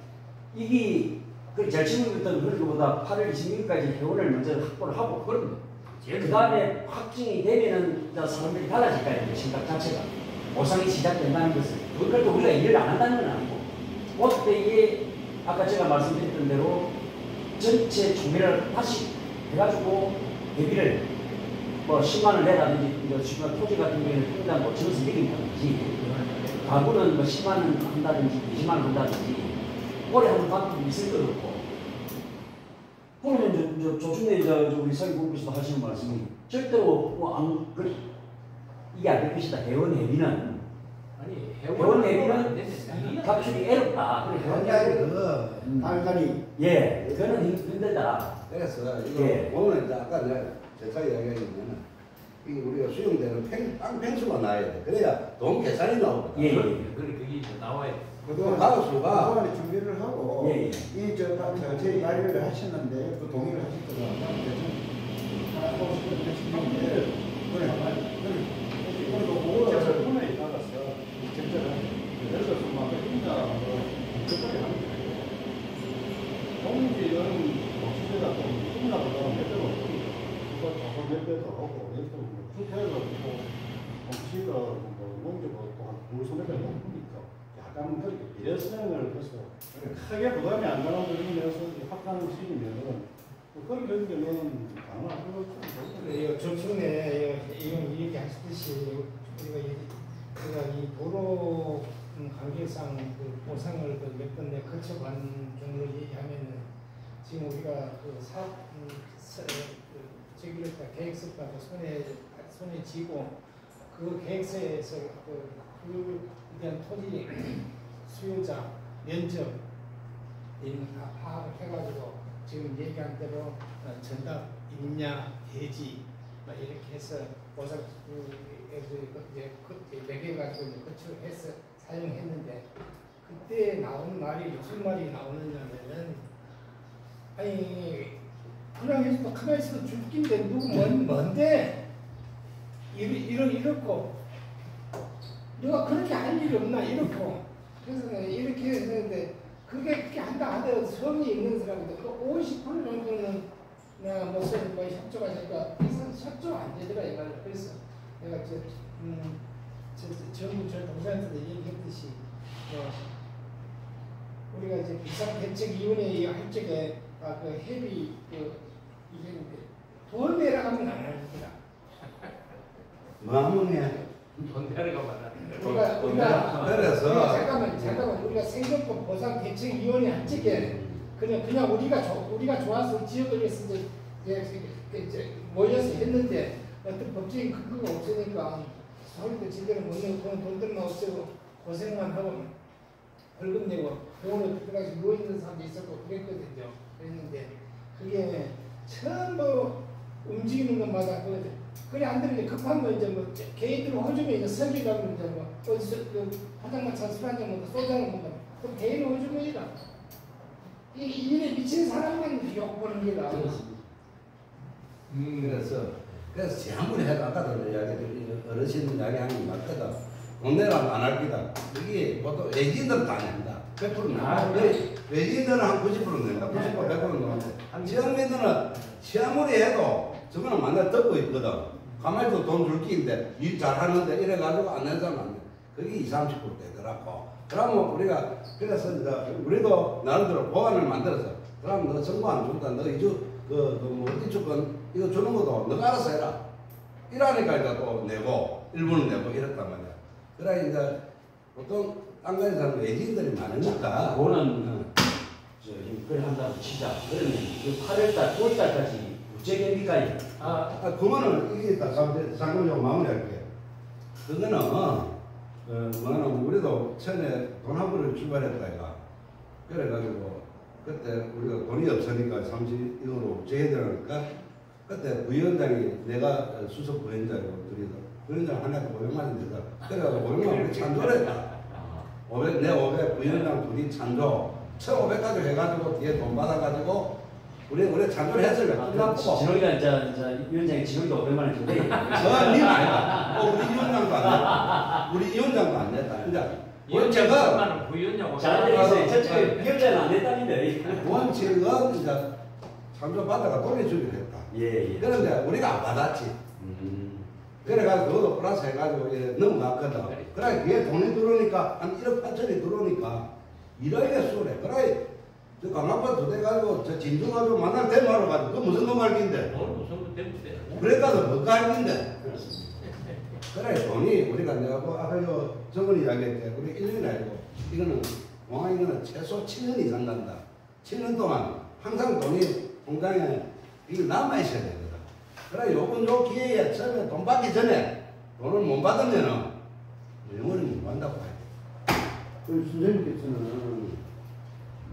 이게 그 절친부터 그런 것보다 8월 26일까지 회원을 먼저 확보를 하고
그럼
그 다음에 확정이 되면은 사람들이 달라질 거 아니에요. 생각 자체가 보상이 시작된다는 것은 그것도 우리가 일을 안 한다는 건 아니고 그때 이게 아까 제가 말씀드렸던 대로 전체 총회를 다시 해가지고 대비를 뭐 10만을 내라든지 10만 토지 같은 경우에는 통장 뭐 정수 내긴다든지 가구는 뭐 10만원 한다든지 20만원 한다든지 올해 한번 바꾸고 있을 것 같고 그러면 조중래 우리 사회부에서도 하시는 말씀이 절대로 이게 안 될 것이다. 회원회비는
아니
회원회비는 각출이 애롭다.
알가니
예, 그거는 힘들다.
그래서 이거
예.
오늘 이제 아까 내가 제가 이야기하기는 이 우리가 수용되는 땅 팽수가 나야 돼. 그래야 돈 계산이 나오거든.
예.
그게 이제 나와야 돼.
그동안
가수가
준비를 하고
예.
제 말을 하셨는데 그 동의를 하셨거든요. 하나 더 싶은데
그래도 그거를 분야에 따라서 결정을 예를 들어서 막 혼자 끝까지 하면 돼요. 공지는 목시대가 좀 끝나보다 몇 배가 없으니까 그거 조금 몇 배도 하고 예를 들어 주택을 공시가 농지가 또한 물소매가 높으니까 약간 그렇게 비례성을 해서 크게 부담이 안 가는 부분에서 확장을 시키면은 그런 경우에는 아마 그거
조충에 이렇게 하시듯이 우리가 이 도로 관계상 그 보상을 몇 번 내 거쳐간 경우를 얘기하면은 지금 우리가 그 사업 계획서가 손에 쥐고 그 계획서에서 그에 대한 토지 수요자 면적 이런 거 다 파악을 해가지고 지금 얘기한 대로 전답, 임야, 대지 이렇게 해서 보상 매겨가지고 거쳐해서 사용했는데 그때 나온 말이 무슨 말이 나오느냐면은 아니 그냥 해서 가만히 있어도 죽긴데 누구 뭔데 이렇고 누가 그렇게 할 일이 없나 이렇고 그래서 이렇게 했는데 그게 그렇게 한다 하더라도 성이 있는 사람인데 그 50% 정도는 내가 무슨 뭐 협조가 되니까 협조 안 되더라 이 말이야. 그래서 내가 전부 저 동생한테도 얘기했듯이 우리가 이제 비상대책위원회 할 적에 그 협의 이게 돈 내라 하면 안 합니다.
마음에
돈 내려가면
우리가
그래서
잠깐만 우리가 생존권 보상 대책위원회 할 적에 그냥 우리가 좋아서 지역을 위해서 이제 모여서 했는데 어떤 법적인 근거가 없으니까 서울도 제대로 못 내고 돈들만 없애고 고생만 하고 벌금 내고 병원에 그때까지 누워있는 사람도 있었고 그랬거든요. 그랬는데 그게 전부 움직이는 것마다 그래 안 되면 급한 거 이제 뭐 개인들 호주면 이제 설계가면 이제 뭐 어디서 화장만 술 한잔 먹고 소주 한잔 먹고 그 개인 호주면이라 이 일에 미친 사람만 욕 보는 게다.
그래서 지난번에 해도 아까도 이야기 어르신 이야기하는 게 맞거든. 돈 내라면 안 할 거다. 이게 보통 외지인들은 다 낸다. 100% 낸다. 외지인들은 한 90% 낸다. 90% 100% 낸다. 지역민들은 시아무리 해도 저거는 만날 듣고 있거든. 가만히 돈 줄 끼인데 일 잘하는데 이래가지고 안 내는 사람 안 돼. 그게 20, 30% 되더라고. 그러면 우리가 그래서 이제 우리도 나름대로 보안을 만들어서 그럼 너 정보 안 준다. 너 이주 뭐 이주권 이거 주는 것도 너가 알아서 해라. 이러니까 이제 또 내고 일부는 내고 이랬단 말이야. 그래 이제 보통 안 가는 사람 외지인들이 많으니까.
그거는 그걸 한다고 치자. 그러면 그 8월달, 9월달까지 국제경비까지.
그거는 이게 딱 잠깐만 마무리할게요. 그거는 뭐냐면 우리도 처음에 돈 한 푼을 출발했다 이가. 그래가지고 그때 우리가 돈이 없으니까 30이거로 제해되니까 그때 부위원장이 내가 수석 부위원장이고 둘이서 부위원장 하나가 500만 원 되다. 그래가지고 500만 원 찬조를 했다. 500, 내 500 부위원장 둘이 찬조 1,500까지 해가지고 뒤에 돈 받아가지고 우리 찬조를 했으니까 끝났고.
진호이가 이제 위원장이 진호이가 500만 원 준대.
니는 아니다. 우리 위원장도 안 냈다. 우리 위원장도 안 냈다. 이제
위원장 10만 원, 부위원장
잘하고 있어요. 저쪽에 위원장은 안 냈다는데.
원칙은 이제 찬조 받아가 돌려주기로 했다.
예.
그런데 우리가 안 받았지. 그래가지고 그것도 플러스 해가지고 넘어갔거든. 그래 뒤에 돈이 들어오니까 한 1억 8천이 들어오니까 1억에 쏘래. 그래 저 강아빠 2대 가지고 저 진주 가지고 만날 때 말아가지고 그 무슨 놈갈기인데.
무슨 것 때문에.
그래가지고 뭐 갈기인데.
그렇습니다.
그래 돈이 우리가 내가 뭐 아까 요 정원이 이야기했대. 우리 1년이 아니고 이거는 공항 이거는 최소 7년 이상 간다. 7년 동안 항상 돈이 공장에 이게 남아 있어야 되거든. 그래 요번 요 기회에 처음에 돈 받기 전에 돈을 못 받으면은 영원히 못 받는다고 봐야 돼.
그 선생님께서는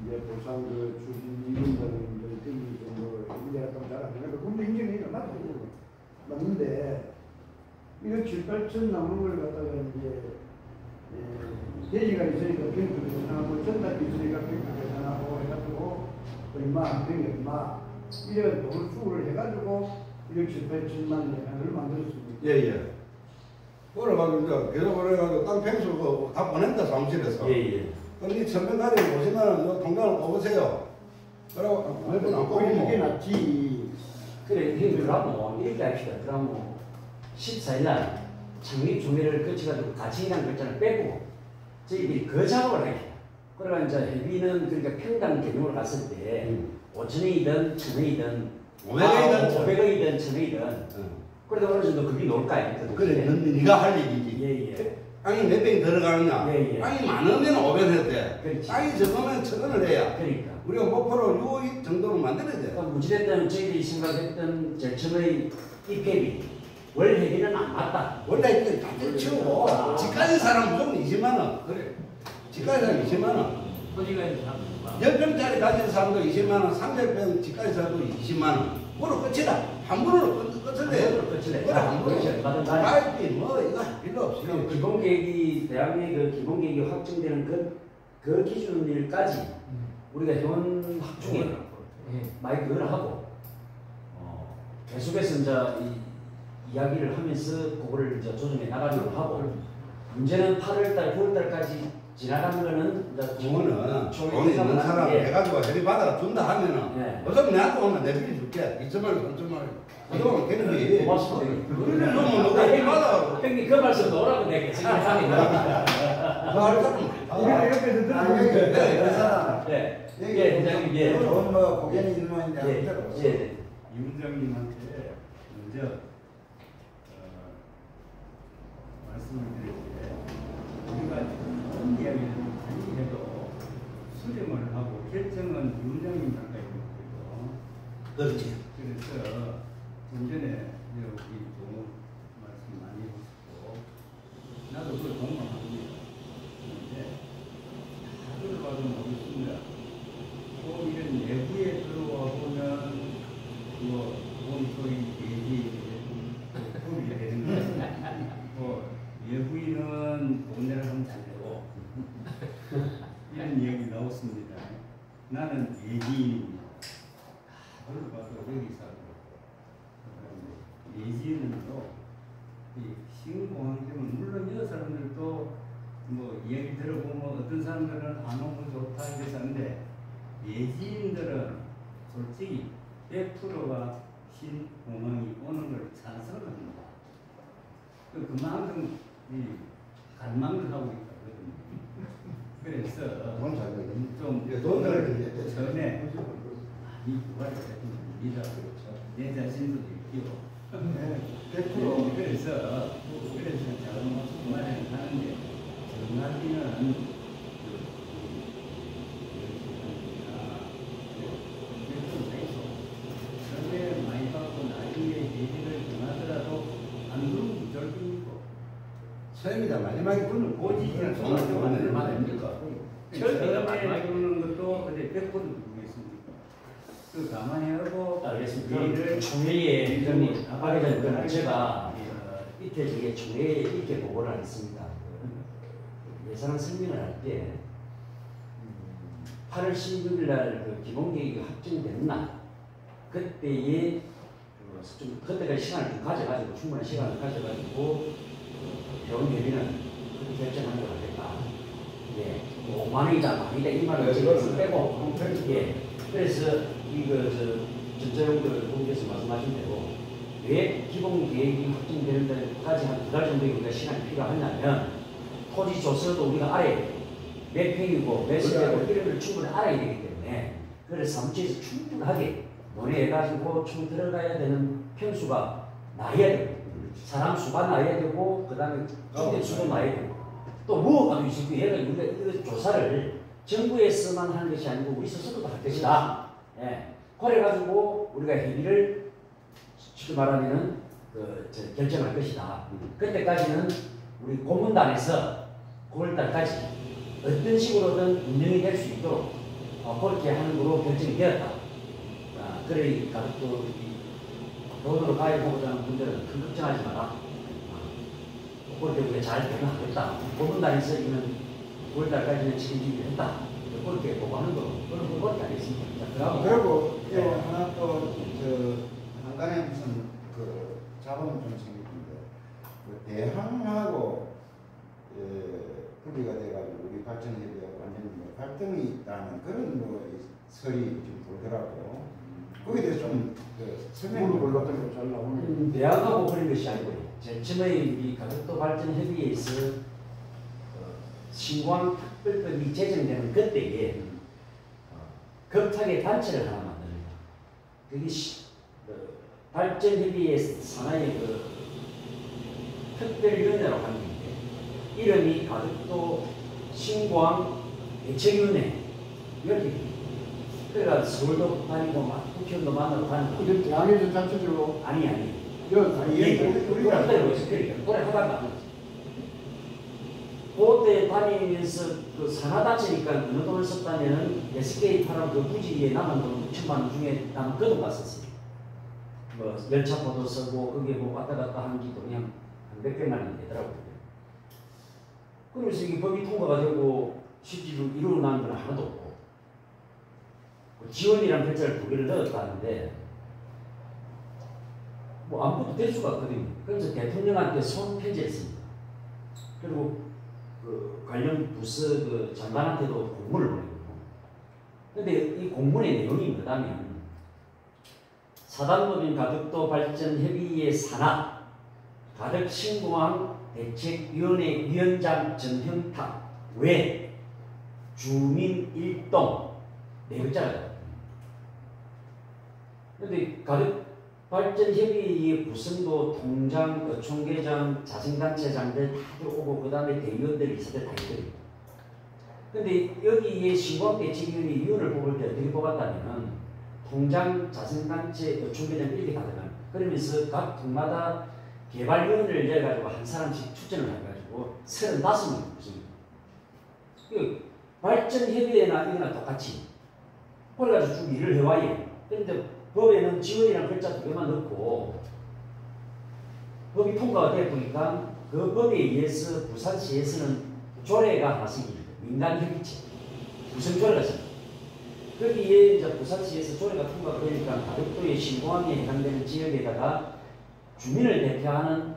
이제 보상 그 주신 이분들은 등기 정도 내가 좀 잘하니까 그분도 인정해요. 맞는데 1억 7, 8천 남은 걸 갖다가 이제 대지가 있으니까 뱅크 계산하고 전달이 있으니까 뱅크 계산하고 해가지고 얼마, 뱅크 얼마 이래 돈을 수를 해가지고 1억 7, 8천만 원을 만들었습니다.
예예. 그래가지고 이제 계속 그래가지고 땅 팽수 다 보낸다 사무실에서.
예.
그럼 이 천변가리 50만 원 통장을 뽑으세요. 그러고 몇번 안
그게
뽑으면
낫지.
그래, 그러면 이렇게 합시다. 그러면 14일날 창립 중매를 거쳐가지고 가칭이라는 글자를 빼고 저희들이 그 작업을 하겠다. 그러니까 이제 회비는 그러니까 평당 개념으로 갔을 때 5천원이든 1,000원이든 500원이든 1,000원이든 그래도 어느 정도 급이 나올 거 아닙니까?
그래, 네가 할 얘기지.
예.
땅이 몇 병이 들어가느냐?
예.
땅이 많으면 500 해도 돼.
그렇지.
땅이 적으면 1,000원을 해야.
그러니까.
우리가 목표로 6억 정도로 만들어야 돼.
그러니까 무지됐던 저희들이 생각했던 제천의 입회비, 월 회비는 안 맞다.
원래 이렇게 다 치우고 집 가진 사람 무조건 20만 원.
그래.
집 가진 사람 20만 원.
소리가 있는 사람.
10병짜리 가진 사람도 20만 원, 300병 집 가진 사람도 20만 원. 그걸로 끝이다. 한 번으로 끝을 내.
끝이네.
그래, 한 번으로.
맞은
가입비 뭐 이거 할 필요 없이.
기본계획이 대학의 그 기본계획이 확정되는 그 기준일까지 우리가 회원 합중에 많이 그걸 하고 계속해서 이제 이야기를 하면서 그거를 이제 조정해 나가기로 하고 문제는 8월달, 9월달까지 지나가는 거는 이제
그거는
총회
돈 있는 사람
예.
해가지고 해리 받아 준다 하면은
예.
어차피 내한테 오면 내 비리 줄게 2천만 원, 3천만 원 그동안 걔네들이
고맙습니다.
그러면 너가 해리 받아
형님 그 말씀 노라고 내가 생각하는 거야.
그할 사람
이렇게 해서
네.
사람.
네. 예, 회장님, 예.
좋은 뭐 고견이 일만인데
예.
이 원장님한테 먼저 말씀을 드릴 때 우리가 어떤 이야기를 많이 해도 수렴을 하고 결정은 이 원장님 가까이 있거든요.
그렇지.
그래서 좀 전에 여기 좋은 말씀 많이 하시고 나도 그 공감합니다. 그런데 다들 봐도 모르겠습니다. 또 이런 내부에 들어와 보면 뭐 본소리 얘기 소리가 되는 거예요. 뭐 예부인은 돈내를 하면 잘 되고 이런 얘기 나왔습니다. 나는 예지인입니다. 다들 봐도 여기 살고 예지인은요 신공항되면 물론 여러 사람들도 뭐 이야기 들어보면 어떤 사람들은 안 오면 좋다 이래서 하는데 예지인들은 솔직히 100%가 신공항이 오는 걸 찬성합니다. 그만큼 이 갈망을 하고 있거든요. 그래서
돈 잘 벌겠네.
좀
돈을
전에 이 부활을 믿어 내 자신도 있고
네, 100%.
그래서 자원마을 하는데 정나기는 전에 많이 받고 나중에 얘기를 전하더라도 안 그러면 무절기고
처음이다 마지막에
그거는 고지지는
정말
맞는
말 아닙니까?
처음에 마지막에 그러는 것도 근데 100% 모르겠습니까? 그 감안해하고
알겠습니다.
얘기를
총회에 회장님, 아까 전에 제가 이때 저게 총회에 이렇게 보고를 하겠습니다. 예산안 설명을 할 때 8월 16일 날 그 기본계획이 확정된 날 그때에 좀 그때까지 시간을 좀 가져가지고 충분한 시간을 가져가지고 회원회비는 그렇게 결정하는 걸 하겠다. 예, 뭐 5만 원이다, 만이다 이 말을 지금 빼고 예, 그래서 이거 전재용 공개에서 말씀하신 대로 왜 기본 계획이 확정되는 데까지 한 2달 정도 우리가 시간이 필요하냐면 토지 조서도 우리가 알아야 돼요. 몇 평이고 몇 시대고 이런 걸 충분히 알아야 되기 때문에 그래서 사무처에서 충분하게 논의해가지고 총 들어가야 되는 평수가 나야 되고 사람 수가 나야 되고 그 다음에 주택 수도 나야 되고 또 뭐가 또 있을 거예요. 우리가 이 조사를 정부에서만 하는 것이 아니고 우리 스스로도 할 것이다. 예. 그래가지고 우리가 회비를 쉽게 말하면은 결정할 것이다. 그때까지는 우리 고문단에서 9월달까지 어떤 식으로든 운영이 될 수 있도록 그렇게 하는 걸로 결정이 되었다. 그래 가족도 돈으로 가입하고자 하는 분들은 큰 걱정하지 마라. 그렇게 우리가 잘 대응하겠다. 고문단에서 이는 9월달까지는 책임지기로 했다. 그렇게 보고하는 거 그런 거 그렇게 하겠습니다.
그리고 하나 또 한간에 무슨 그 자본 좀 생겼는데 대항하고 분리가 돼가지고 우리 발전협의회가 완전히 갈등이 있다는 그런 설이 좀 돌더라고. 거기에 대해서 좀 설명을
물어봤던 거 잘 나오네.
대학하고 그런 것이 아니고요. 처음에 이 가덕도 발전협의회에서 신광 특별법이 제정되는 그때에 급하게 단체를 하나 만듭니다. 그게 발전협의회 산하의 특별위원회라고 하는 게 이름이 가덕도 신광 대책위원회 이렇게 그래가 서울도 다니고 국회의원도 만나고 다니고
근데 대학에서 자체적으로
아니
우리가
그러니까 그래 하다가 그때 다니면서 그 산하단체니까 어느 돈을 썼다면은 SK파랑 그 부지에 남은 돈 6천만 원 중에 남은 그 돈 갔었어요. 뭐 열차표도 쓰고 거기에 뭐 왔다 갔다 하는 게 그냥 한 몇백만 원이 되더라고요. 그러면서 이게 법이 통과가 되고 실제로 이루어나는 건 하나도 없고 지원이라는 글자를 2개를 넣었다는데 뭐 아무것도 될 수가 없거든요. 그래서 대통령한테 손 편지를 씁니다. 그리고 그 관련 부서 그 장관한테도 공문을 보내고. 근데 이 공문의 내용이 뭐냐면 사단법인 가덕도 발전협의회 산하 가덕신공항 대책위원회 위원장 전형탁 외 주민 1동 4글자가 근데 가덕 발전협의회 구성도 통장, 총계장, 자생단체장들 다 오고 그 다음에 대의원들이 있을 때 다 있거든요. 근데 여기에 신광대책위원회 위원을 뽑을 때 어떻게 뽑았다면 통장, 자생단체, 총계장 이렇게 다 들어가요. 그러면서 각 동마다 개발위원회를 열어가지고 한 사람씩 추천을 해가지고 35명이 뽑습니다. 그 발전협의회나 이거나 똑같이 그래가지고 쭉 일을 해와요. 그런데 법에는 지원이라는 글자 2개만 넣고 법이 통과가 되어 보니까 그 법에 의해서 부산시에서는 조례가 하나 생깁니다. 민간협의체 구성조례가 생깁니다. 거기에 이제 부산시에서 조례가 통과가 되니까 가덕도의 신공항에 해당되는 지역에다가 주민을 대표하는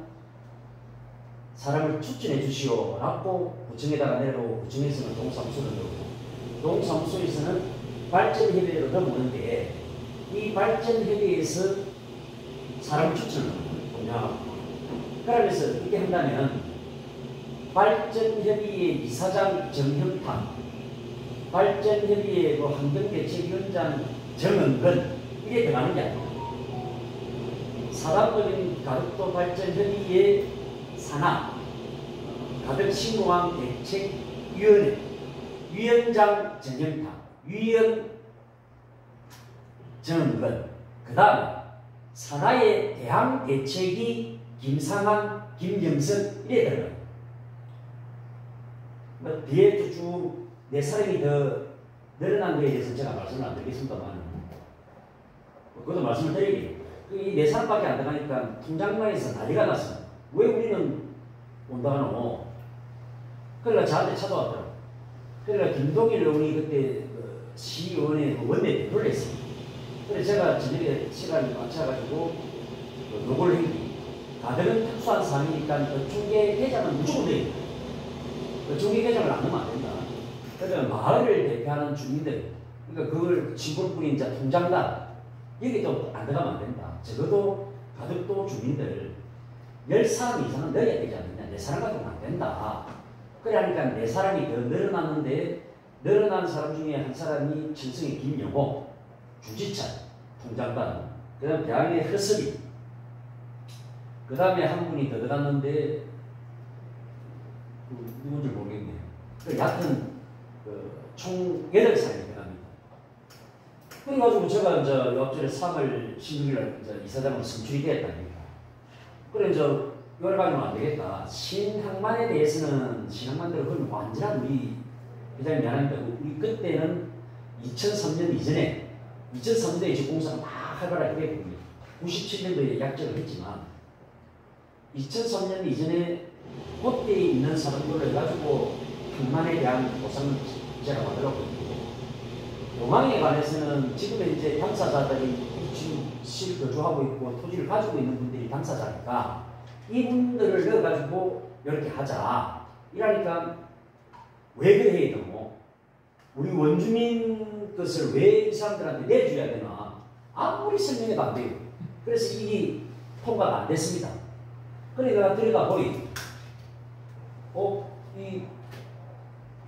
사람을 추천해 주시오 라고 구청에다가 내려오고 구청에서는 동사무소를 넣고 동사무소에서는 발전협의회로 넘어오는데 이 발전협의회에서 사람 추천을 합니다. 그러면서 이렇게 한다면 발전협의회 이사장 정형탁, 발전협의회 환경대책위원장 정은근 이게 들어가는 게 아니에요. 사단법인 가덕도 발전협의회 산하 가덕신공항 대책위원회 위원장 정형탁, 위원 정은근, 그 다음에 산하의 대항대책위 김상한, 김영선 이래 들어가요. 뭐 뒤에 쭉 네 사람이 더 늘어난 거에 대해서 제가 말씀을 안 드리겠습니다만 그것도 말씀을 드리겠습니다. 이 네 사람밖에 안 들어가니까 통장망에서 난리가 났어요. 왜 우리는 온다 하노? 그러니까 저한테 찾아왔더라고요. 그러니까 김동일 의원이 그때 그 시의원의 원내 대표를 했어요. 그래서 제가 저녁에 시간을 맞춰가지고 요걸 했기. 가덕은 특수한 사항이니까 중개 회장은 무조건 돼요. 중개 회장을 안 넣으면 안 된다. 그러면 마을을 대표하는 주민들, 그러니까 그걸 시골뿐인 이제 통장단 여기도 안 들어가면 안 된다. 적어도 가덕도 주민들 10사람 이상은 넣어야 되지 않느냐. 4사람 가지고는 안 된다. 그러니까 4사람이 더 늘어났는데 늘어난 사람 중에 한 사람이 청성의 김영호, 주지찬, 통장단, 그 다음 대학의 허슬이, 그 다음에 한 분이 더 들어갔는데 누군지 모르겠네요. 얕은 총 8사람이 들어갑니다. 그래가지고 제가 이제 옆전에 3월 16일 이사장으로 선출이 되었다니까. 그래 이제 여러 가지는 안 되겠다. 신항만에 대해서는 신항만대로 그건 완전한 우리 회장님 미안합니다. 우리 그때는 2003년 이전에 2003년도에 이제 공사가 막 활발하게 되고 97년도에 약정을 했지만 2003년 이전에 그때 있는 사람들을 해가지고 항만에 대한 보상을 제가 만들었고 용항에 관해서는 지금 이제 당사자들이 지금 실거주하고 있고 토지를 가지고 있는 분들이 당사자니까 이분들을 넣어가지고 이렇게 하자. 이러니까 왜 그래야 되노? 우리 원주민 것을 왜 이 사람들한테 내줘야 되나? 아무리 설명해도 안 돼요. 그래서 이게 통과가 안 됐습니다. 그러니까 들여다보니 이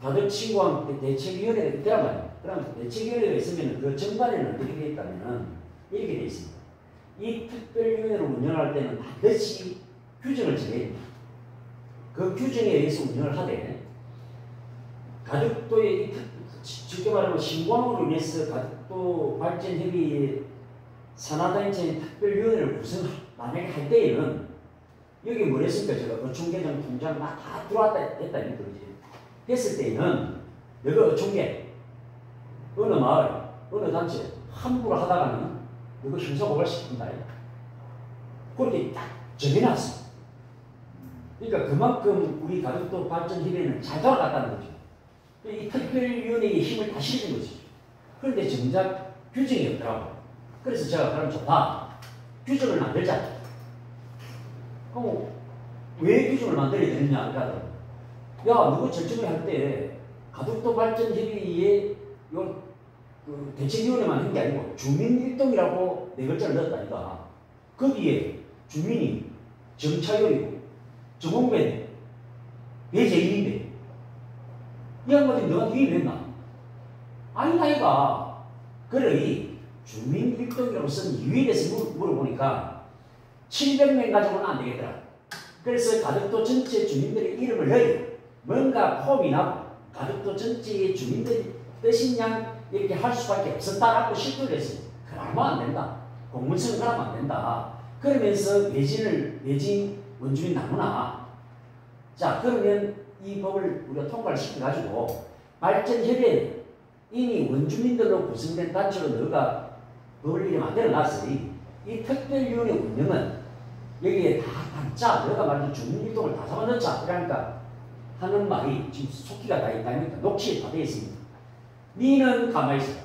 가덕신공항 대책위원회가 있더란 말이에요. 그럼 대책위원회가 있으면 그 정관에는 어떻게 되어 있다면 이렇게 되어 있습니다. 이 특별위원회를 운영할 때는 반드시 규정을 정해야 됩니다. 그 규정에 의해서 운영을 하되 가덕도의 쉽게 말하면 신공항으로 인해서 가덕도 발전협의회 산하단체인 특별위원회를 구성 만약에 할 때에는 여기 뭐 했습니까? 제가 어촌계정 통장 막 다 들어왔다 했다 이런 거지. 했을 때는 여기 어촌계 어느 마을 어느 단체 함부로 하다가는 이거 형사고발시킨다. 그렇게 딱 정해놨어. 그러니까 그만큼 우리 가덕도 발전협의회는 잘 돌아갔다는 거죠. 이 특별위원회의 힘을 다 실은 거지. 그런데 정작 규정이 없더라고. 그래서 제가 그럼 좋다. 규정을 만들자. 그럼 왜 규정을 만들어야 되느냐? 그러니까 야, 누구 결정을 할 때 가덕도 발전협의회에 그 대책위원회만 한 게 아니고 주민일동이라고 4글자를 넣었다니까. 거기에 주민이 정차율이고 정홍배 배재인인데 이 양반이 너한테 위임했나? 아니다 이가. 그래 이 주민일동이라고 쓴 이유에 대해서 물어보니까 700명 가지고는 안 되겠더라. 그래서 가덕도 전체 주민들의 이름을 넣어요. 뭔가 폼이 나고 가덕도 전체의 주민들이 뜻인 양 이렇게 할 수밖에 없었다라고 실토를 했어요. 그러면 안 된다. 공문서는 그러면 안 된다. 그러면서 외진 원주민 나누나. 자, 그러면 이 법을 우리가 통과를 시켜가지고 발전협의회 이미 원주민들로 구성된 단체로 너가 법을 이렇게 만들어놨으니 이 특별위원회 운영은 여기에 다 담자. 너가 말하는 주민일동을 다 잡아넣자. 그러니까 하는 말이 지금 속기가 다 있다니까 녹취에 다 되어 있습니다. 니는 가만히 있어라.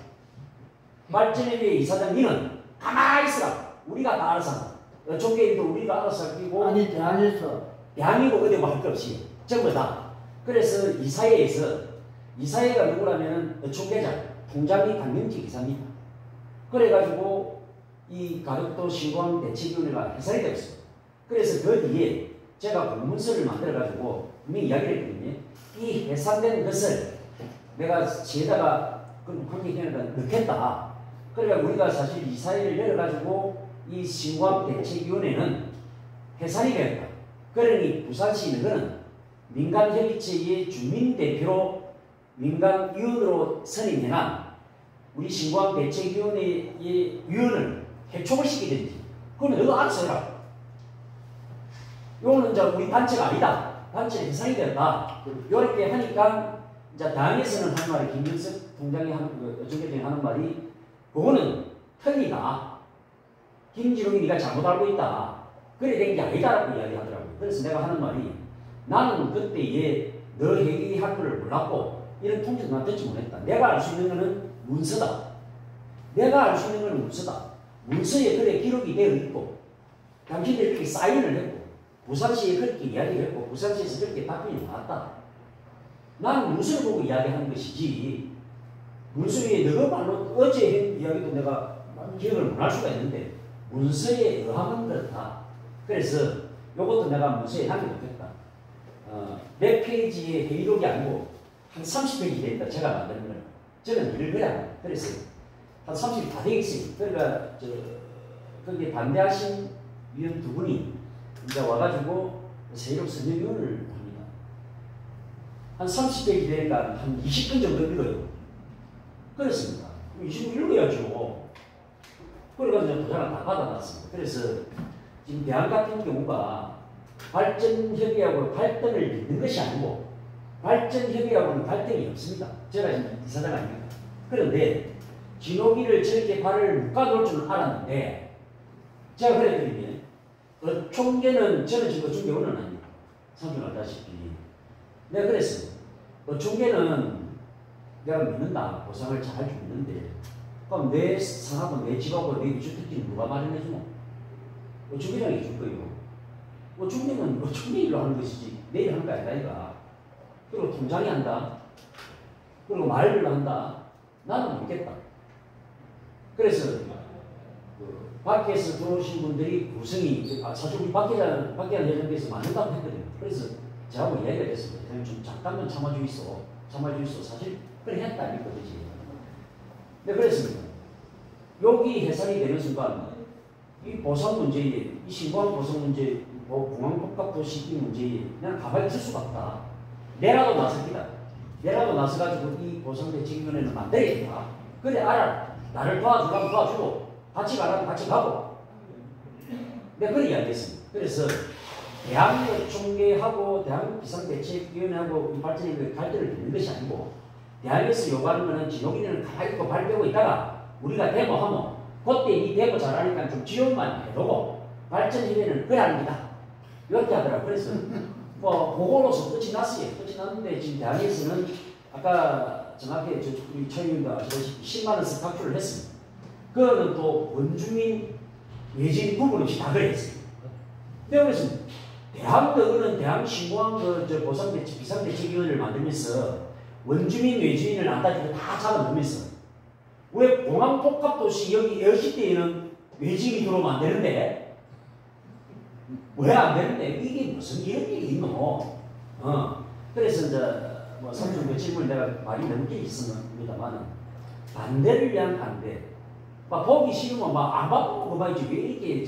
발전협의회 이사장 니는 가만히 있어라. 우리가 다 알아서 한다. 종교인도 우리가 알아서 할기고
아니 대안에서
대한이고 어디 뭐 할 거 없이 전부 다. 그래서 이사회가 누구라면은 총계장, 통장이 강명직 이사입니다. 그래가지고 이 가덕도 신공항 대책위원회가 해산이 되었어요. 그래서 그 뒤에 제가 공문서를 만들어가지고 분명히 이야기를 했거든요. 이 해산된 것을 내가 지에다가 환경위원회에다 넣겠다. 그러니까 우리가 사실 이사회를 열어가지고 이 신고함대책위원회는 해산이 되었다. 그러니 부산시 있는 거는 민간협의체의 주민대표로 민간위원으로 선임해난 우리 신고함대책위원회의 위원을 해촉을 시키든지 그러면 너도 알아서 해라. 요거는 이제 우리 단체가 아니다. 단체는 해산이 되었다. 이렇게 하니까 이제 당에서는 하는 말이 김정석 통장이 하는 정계장이 하는 말이 그거는 틀리다. 김지롱이 네가 잘못 알고 있다. 그래 된 게 아니다라고 이야기하더라고요. 그래서 내가 하는 말이 나는 그때에 너 회의할 거를 몰랐고 이런 통지도 난 듣지 못했다. 내가 알 수 있는 거는 문서다. 내가 알 수 있는 거는 문서다. 문서에 그래 기록이 되어 있고 당신들이 그렇게 사인을 했고 부산시에 그렇게 이야기를 했고 부산시에서 그렇게 답변이 나왔다. 나는 문서를 보고 이야기하는 것이지 문서에 너가 말로 어제 이야기도 내가 기억을 못할 수가 있는데 문서에 의하면 그렇다. 그래서 이것도 내가 문서에 남겨놓겠다. 몇 페이지의 회의록이 아니고 한 30페이지 됩니다. 제가 만드는 거는. 저는 일을 그래 합니다. 그래서 한 30이 다 되겠어요. 그러니까 거기에 반대하신 위원 두 분이 이제 와가지고 세일록 선정위원을 합니다. 한 30페이지 되니까 한 20분 정도 읽어요. 그렇습니다. 20분 읽어야죠. 그래가지고 도장을 다 받아놨습니다. 그래서 지금 대학 같은 경우가 발전협의하고 발등을 잇는 것이 아니고 발전협의하고는 발등이 없습니다. 제가 지금 이사장 아닙니까? 그런데 진호기를 저렇게 발을 묶어놓을 줄은 알았는데 제가 그랬더니 어총계는 저는 지금 어총계원은 아닙니다. 상중 알다시피 내가 그랬어요. 어총계는 내가 믿는다. 보상을 잘할 줄 믿는데 그럼 내 상하고 내 집하고 내 위주특기는 누가 마련해주노? 어총계장이 해줄 거예요. 어총계는 어총계 일로 하는 것이지 내일 하는 거 아니다. 그리고 통장이 한다. 그리고 말을 한다. 나는 모르겠다. 그래서 밖에서 들어오신 분들이 구성이 사실 우리 밖에는 회장께서 맞는다고 했거든요. 그래서 저하고 이야기가 됐습니다. 회장님 좀 잠깐만 참아주이소. 사실 그래 했다 이거지. 네 그랬습니다. 여기 해산이 되는 순간 이 보상 문제에 이 신고한 보상 문제, 공항복합도시 이 문제에 나는 가만히 있을 수가 없다. 내라도 나섭니다. 내라도 나서가지고 이 보상대책위원회는 만들겠다. 그래 알아. 나를 도와주라면 도와주고 같이 가라면 같이 가고 내가 그런 이야기했습니다. 그래서 대한총계하고 대한비상대책위원회하고 이 발전의 갈등을 빚는 것이 아니고 대한에서 요구하는 것은 진호기는 가만히 있고 발 빼고 있다가 우리가 데모하면 그때 이 데모 잘하니까 좀 지원만 해두고 발전협의회는 그래 합니다. 이렇게 하더라고요. 그래서 뭐 그걸로서 끝이 났어요. 끝이 났는데 지금 대한에서는 아까 정확히 우리 최 의원도 아시다시피 10만 원씩 각출을 했습니다. 그거는 또 원주민 외지인 부분 없이 다 그랬어요. 내가 그랬습니다. 대한민국은 대한신고한 보상대책 비상대책위원회를 만들면서 원주민 외지인을 안 따지고 다 잡아넣으면서 왜 공항복합도시 여기 10시 때에는 외지인이 들어오면 안 되는데 왜 안 되는데 이게 무슨 이런 일이 있노? 그래서 이제 뭐 삼촌 질문 내가 말이 너무 게 있습니다만은 반대를 위한 반대. 막 보기 싫으면 막 안 봐도 그만이지 왜 이렇게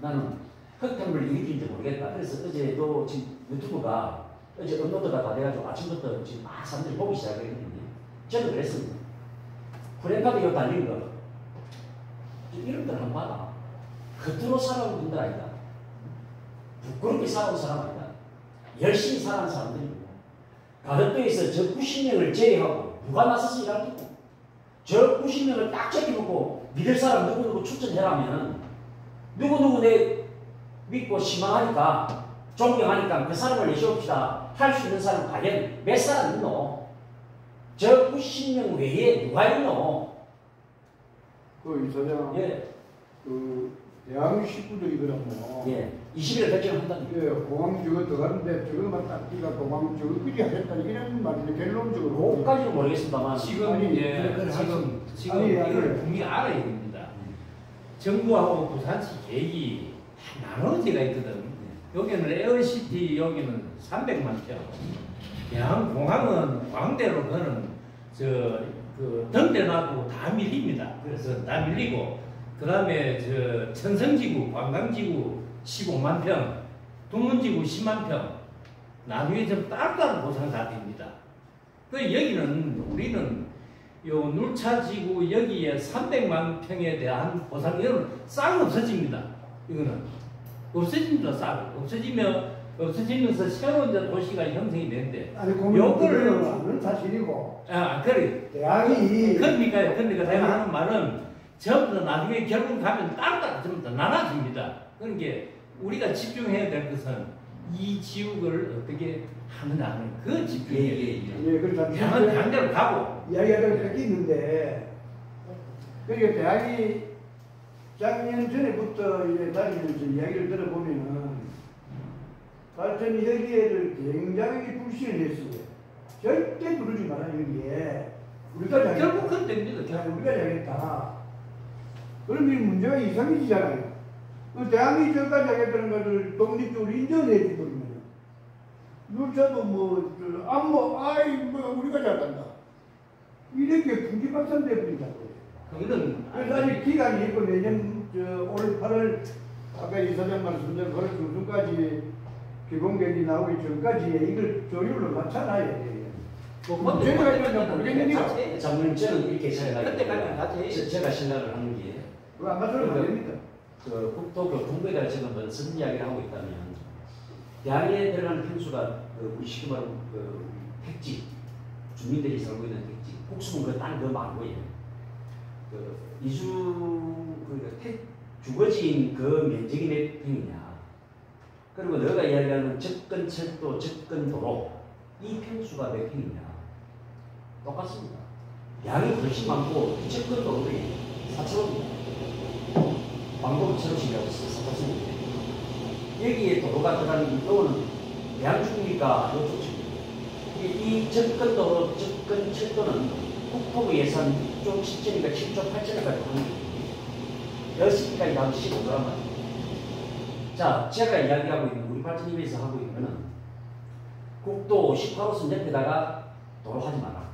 나는 흑탕물을 일으키는지 모르겠다. 그래서 어제도 지금 유튜브가 어제 업로드가 다 돼가지고 아침부터 지금 막 사람들이 보기 시작했거든요. 저도 그랬습니다. 프랭카드 이거 달린 거 이런 걸 한번 봐라. 겉으로 살아온 분들 아니다. 부끄럽게 살아온 사람 아니다. 열심히 살아온 사람들이고 가덕도에서 저 90명을 제외하고 누가 나서서 일하겠고 저 90명을 딱 제껴놓고 믿을 사람 누구누구 추천해라면 누구누구 내 믿고 희망하니까 존경하니까 그 사람을 내세웁시다 할 수 있는 사람 과연 몇 사람 있노? 저 90명 외에 누가 있노?
그 이사장
예.
그 대학 식구들이 그러면
예. 20일 결정한다니.
예, 공항 저거 들어가는데 저거만 딱 뛰가 공항 저거 그리 하겠다 이런 말인데 결론적으로
그것까지는 모르겠습니다만
지금
아니,
이제 지금 이걸 분명히 알아야 됩니다. 정부하고 부산시 계획이 다 나눠지가 있거든. 여기는 에어시티 여기는 300만 평. 대한공항은 광대로 그는 그 등대나도 다 밀립니다. 그래서 다 밀리고 그 다음에 저 천성지구, 관광지구 15만 평, 동문지구 10만 평 나중에 좀 따로따로 보상 다 됩니다. 그 여기는 우리는 요 눌차지구 여기에 300만 평에 대한 보상 이거는 싹 없어집니다. 이거는 없어집니다. 싹 없어지면서 새로운 이제 도시가 형성이 되는데
아니
요거를
고민은 사실이고.
그래.
대학이
그러니까 내가 하는 말은 전부 다 나중에 결국 가면 따로따로 전부 다 나눠집니다. 그러니까 우리가 집중해야 될 것은 이 지역을 어떻게 하느냐는 그 집중해야 돼요.
예, 그렇죠.
대학은 강대로 가고
이야기가 좀 있는데, 그러니까 대학이 작년 전에부터 이제 다니면서 이야기를 들어보면은 발전 여기에를 굉장히 불신을 했어요. 절대 누르지 마라 여기에. 우리가
결국 그건 됩니다.
우리가 잘했다. 그럼 이 문제가 이상해지잖아요. 그 대학이 저까지 하겠다는 것을 독립적으로 인정해 주거든요. 누차도 우리가 잘한다. 이렇게 풍기박산돼 버린다고.
그거는
그래서 아직 기간이 있고 내년 올 8월 아까 이사장 말씀대로 8월 중순까지 기본계획이 나오기 전까지 이걸 조율로 맞춰놔야 돼요. 문제가 있는지 모르겠는데요.
장모님 저는 이렇게
그때까지는 같이
제가 생각을 하는 게
그거 안 맞춰도 안 됩니다.
그 국토교통부에다 지금 무슨 이야기를 하고 있다면 대학에 들어가는 평수가 우리 쉽게 말하면 그 택지 주민들이 살고 있는 택지 국수는 그 땅 그 말고요. 그 주거지인 그 면적이 몇 평이냐. 그리고 너가 이야기하는 접근 철도, 접근 도로 이 평수가 몇 평이냐. 똑같습니다. 양이 훨씬 많고 접근 도로들이 4,000원입니다. 방법을 채우시려고 썼습니다. 여기에 도로가 들어가는 이거는 대한중이니까 이쪽 측입니다. 이 접근도로, 접근 철도는 국토부 예산 6조 7천이니까 7조 8천까지 하는 거예요. 10시까지 나도 15조란 말이에요. 자, 제가 이야기하고 있는 우리 발전입에서 하고 있는 거는 국도 58호선 옆에다가 도로 하지 마라.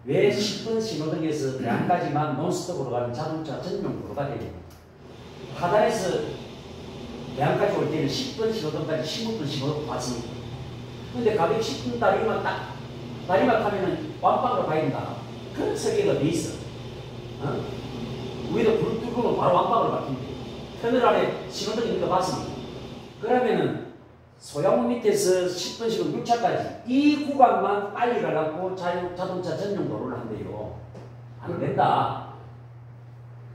왜 10분 신호등에서 대안까지만 논스톱으로 가는 자동차 전용 도로가 되냐. 하단에서 대안까지 올 때는 10분 신호등까지 15분 신호등 봤습니다. 근데 가볍게 10분 다리만 타면은 완방으로 가야 된다. 그런 설계가 돼 있어. 위에다 불 뚫으면 바로 완방으로 바뀐대. 터널 안에 신호등 있는 거 봤습니다. 그러면은 소양문 밑에서 10분 신호 6차까지 이 구간만 빨리 가려고 자동차 전용 도로를 한대요. 안 된다.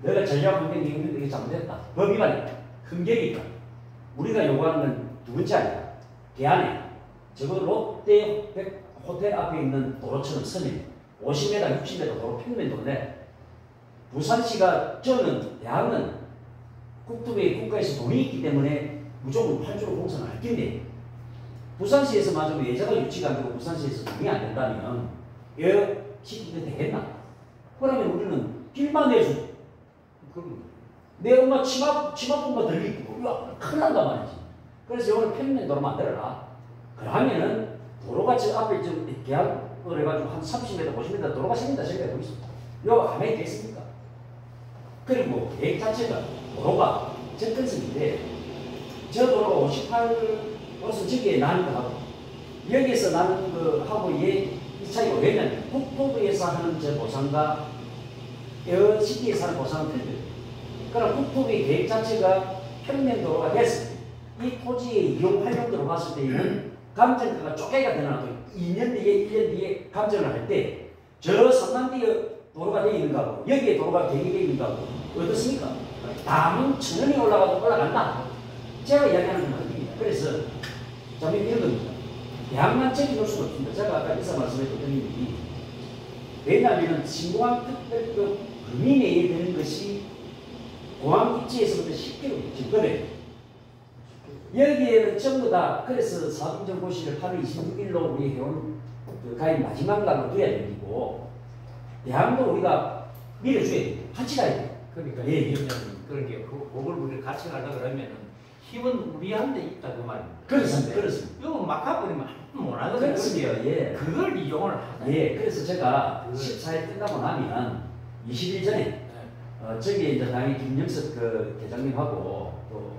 내가 전략 환경 얘기했는데 이게 잘못됐다. 법 위반이다. 흥격이다. 우리가 요구하는 건 두 번째 아니다. 대안에 저거 롯데 호텔 앞에 있는 도로처럼 서면 50m, 60m 도로 평면도인데 부산시가 저는 대안은 국토부의 국가에서 돈이 있기 때문에 무조건 8조로 공사를 할 텐데 부산시에서 마저 예자가 유치가 안 되고 부산시에서 돈이 안 된다면 왜 시키면 되겠나? 그러면 우리는 길만 내주고 내 엄마 치마품만 들리고 큰일 난단 말이지. 그래서 이걸 평면도로 만들어라. 그러면은 도로가 저 앞에 좀 계약을 해가지고 한 30m, 50m 도로가 생긴다 생각해보고 있습니다. 이거 가만히 있겠습니까? 그리고 계획 자체가 도로가 접근성인데 저 도로가 58호선 저기에 나는 거하고 여기에서 나는 거하고 이 차이가 왜냐면 국토부에서 하는 저 보상과 에어시티에서 하는 보상은 틀려요. 그럼 국토부의 계획 자체가 평면도로가 됐을 때 이 토지의 이용 활용도로 봤을 때는 감정가가 쪼개가 되나 2년 뒤에 1년 뒤에 감정을 할 때 저 삼만디에 도로가 되어 있는 거하고 여기에 도로가 계획되어 있는 거하고 어떻습니까? 다음은 1,000원이 올라가도 올라간다. 제가 이야기하는 건 아닙니다. 그래서 저는 이런 겁니다. 대학만 책임질 수는 없습니다. 제가 아까 인사 말씀했던 의원님이 왜냐하면 신공항 특별법 금이 내에 되는 것이 공항 입지에서부터 10km 접근해. 여기에는 전부 다 그래서 사동정보시를 8월 26일로 우리 해온 그 가입 마지막 날로 둬야 되고 대학도 우리가 밀어줘야 돼. 같이 가야 돼.
그러니까
예.
위원장님 그런 게 그걸 우리가 같이 가려 그러면은 힘은 우리한테 있다 그 말입니다.
그렇습니다. 그렇습니다.
이거 막 가버리면 못 하거든요.
그렇습니다. 예.
그걸 이용을 하다.
예, 그래서 제가 14일 끝나고 나면 20일 전에 저기 이제 당연히 김영석 그 대장님하고 또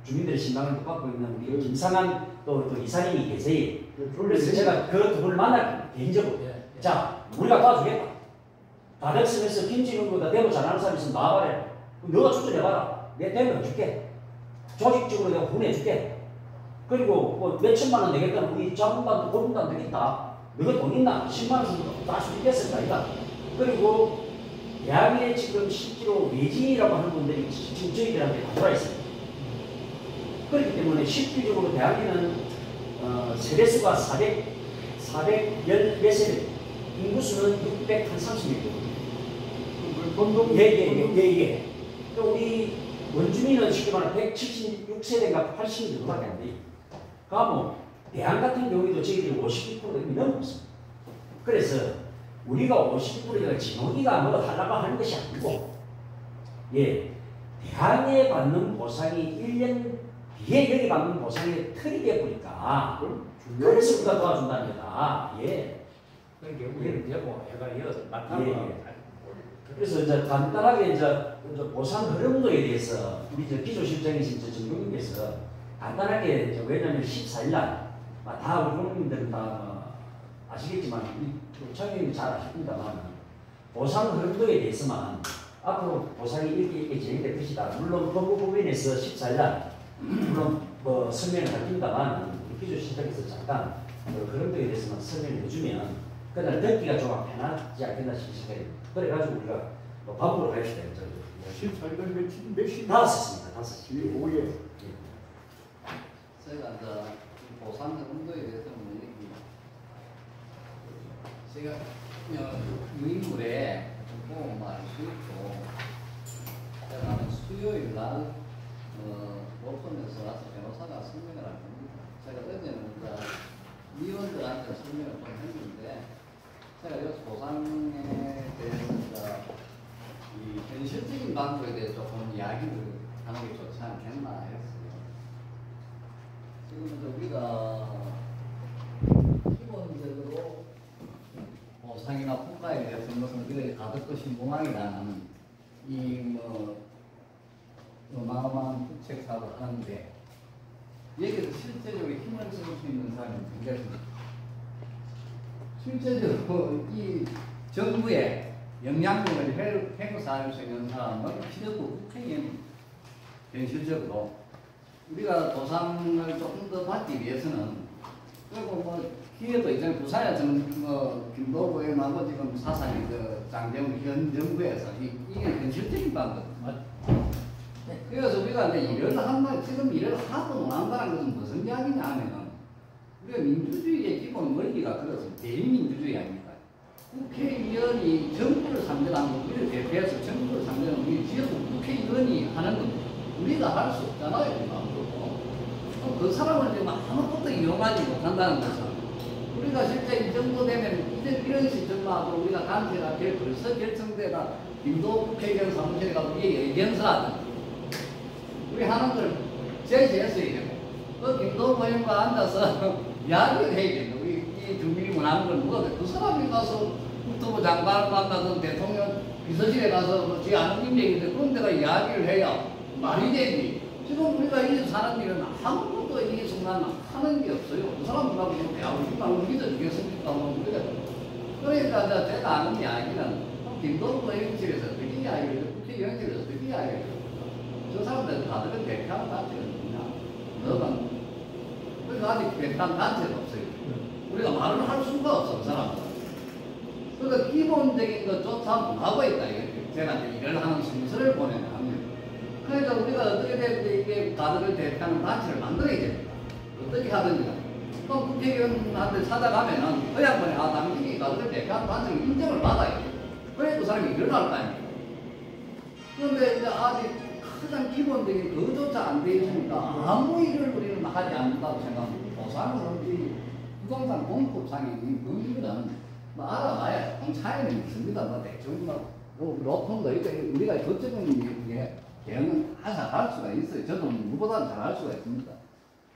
주민들의 신망을 또 받고 있는 우리 김상한 또 이사님이 계세요. 그래서 제가 그 두 분을 만날 개인적으로 자 우리가 도와주겠다. 다덕섬에서 김진웅보다 대모 잘하는 사람 있으면 나와봐라. 너가 추천해봐라. 내 대모 해줄게. 조직적으로 내가 보내줄게. 그리고 뭐 몇천만 원 되겠다. 우리 자본단도 고분도 안 되겠다. 너가 돈 있나? 10만 원 정도 다시 있겠을까? 이거. 그리고 대학에 지금 실제로 외지인이라고 하는 분들이 지금 저희들한테 다 돌아 있어요. 그렇기 때문에 실질적으로 대학에는 세대수가 410몇 세대, 인구수는 630명이거든요. 예. 또 우리 원주민은 쉽게 말하면 176세대인가 80명 정도밖에 안 돼요. 그러면 대학 같은 경우에도 저희들이 52%가 넘었습니다. 그래서 우리가 52%가 진호기가 뭐 하려고 하는 것이 아니고, 예, 대학에 받는 보상이 1년 뒤에 여기 받는 보상이 틀이 되어버리니까 그래서 우리가 도와준다는 거다. 예.
그러니까 우리는 되고 애가 이어서 맞다.
그래서 이제 간단하게 이제 보상 흐름도에 대해서 우리 기조실장이신 정경님께서 간단하게 왜냐하면 14일 날 다 우리 국민들은 다 아시겠지만 우리 잘 아십니다만 보상 흐름도에 대해서만 앞으로 보상이 이렇게 진행될 것이다. 물론 법무법인에서 14일 날 물론 설명을 하십니다만 우리 기조실장께서 잠깐 흐름도에 대해서만 설명을 해주면 그날 듣기가 좀 편하지 않겠나 싶습니다. 그래가지고 우리가 밥으로 갑시다.
14일 몇 시?
5시입니다.
오후에.
저희가 이제 보상 운동에 대해서 제가 유인물에 조금 알 수 있고, 제가 수요일 날 로펌에서 와서 변호사가 설명을 할 겁니다. 제가 어제는 위원들한테 설명을 좀 했는데, 제가 여기서 보상에 대해서 이 현실적인 방법에 대해 조금 이야기를 하는 게 좋지 않겠나 했어요. 지금 우리가 기본적으로 보상이나 평가에 대해서 것은 우리가 가덕도 신공항이라는 이 어마어마한 부책 사업을 하는데, 여기서 실제적으로 힘을 쓸 수 있는 사람이 굉장히 실제적으로 이 정부의 영향력을 행사할 수 있는 사람은 기득부 국회의원. 현실적으로 우리가 보상을 조금 더 받기 위해서는, 그리고 기회도 있잖아요. 부산에 김도부 의원하고 지금 사상이 장재훈 현 정부에서 이게 현실적인 방법. 그래서 우리가 이제 일을 한번 지금 일을 하고 논한다는 것은 무슨 이야기냐 하면은, 우리가 민주주의의 기본 원리가 그래서 대의민주주의 아닙니까? 국회의원이 정부를 상대하는 거, 우리를 대표해서 정부를 상대하는 우리 지역구 국회의원이 하는 건 우리가 할 수 없잖아요. 그 사람을 지금 아무것도 이용하지 못한다는 것은, 우리가 실제 이 정도 되면 이런 시점하고 우리가 단체가 벌써 결정되다 김도 국회의원 사무실에 가서 우리의 의견서라든지 우리 하는 걸 제시했어야 되고, 김도 의원과 앉아서 이야기를 해야 되고, 우리 이 주민이 원하는 걸 누가 그 사람이 가서 국토부 장관을 만나든 대통령 비서실에 가서 지 아는 인맥인데 그런 데가 이야기를 해야 말이 되지. 지금 우리가 이 사는 일은 아무것도 이 순간 하는 게 없어요. 그 사람들하고 대화를 희망을 믿어주겠습니까? 그러니까 제가 아는 이야기는 김동구 의원실에서 어떻게 이야기를 해요? 국회의원실에서 어떻게 이야기를 해요? 저 사람들 다들 대표하는 단체가 있느냐? 너가 우리가 아직 대표하는 단체가 없어요. 우리가 말을 할 수가 없어, 그 사람들. 그러니까 기본적인 것조차 못하고 있다. 제가 이제 일을 하는 순서를 보내는 합니다. 그러니까 우리가 어떻게 되는데 이게 다들 대표하는 단체를 만들어야 됩니다. 어떻게 하든지. 그럼 국회의원한테 찾아가면은 그 양반이 당신이 다들 대표하는 단체를 인정을 받아야 돼. 그래야 그 사람이 일을 할 거 아닙니까? 그런데 이제 아직 가장 기본적인 그조차 안 돼 있으니까 아무 일을 우리는 하지 않는다고 생각합니다. 보상은 부동산 공급상의 의미는 알아봐야 차이는 있습니다. 대충 로통도 우리가 거쳐는 게 대응은 항상 할 수가 있어요. 저도 누구보다 잘할 수가 있습니다.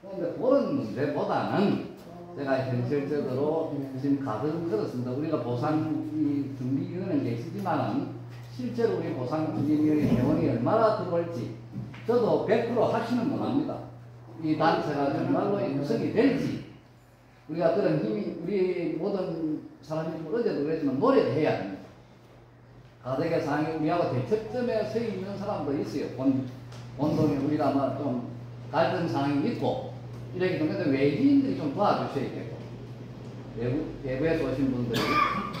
그런데 그런 문제보다는 제가 현실적으로 지금 가끔 그렇습니다. 우리가 보상 준비위원회는 계시지만은 실제로 우리 보상 준비위원회 회원이 얼마나 들어올지 저도 100% 하시는 분 압니다. 이 단체가 정말로 구성이 될지 우리가 그런 힘이 우리 모든 사람이 어제도 그랬지만 노력을 해야 됩니다. 가덕의 상황이 우리하고 대척점에 서 있는 사람도 있어요. 본동에 우리가 뭐 좀 갈등 상황이 있고 이렇기 때문에 외지인들이 좀 도와주셔야겠고 외부에서 오신 분들이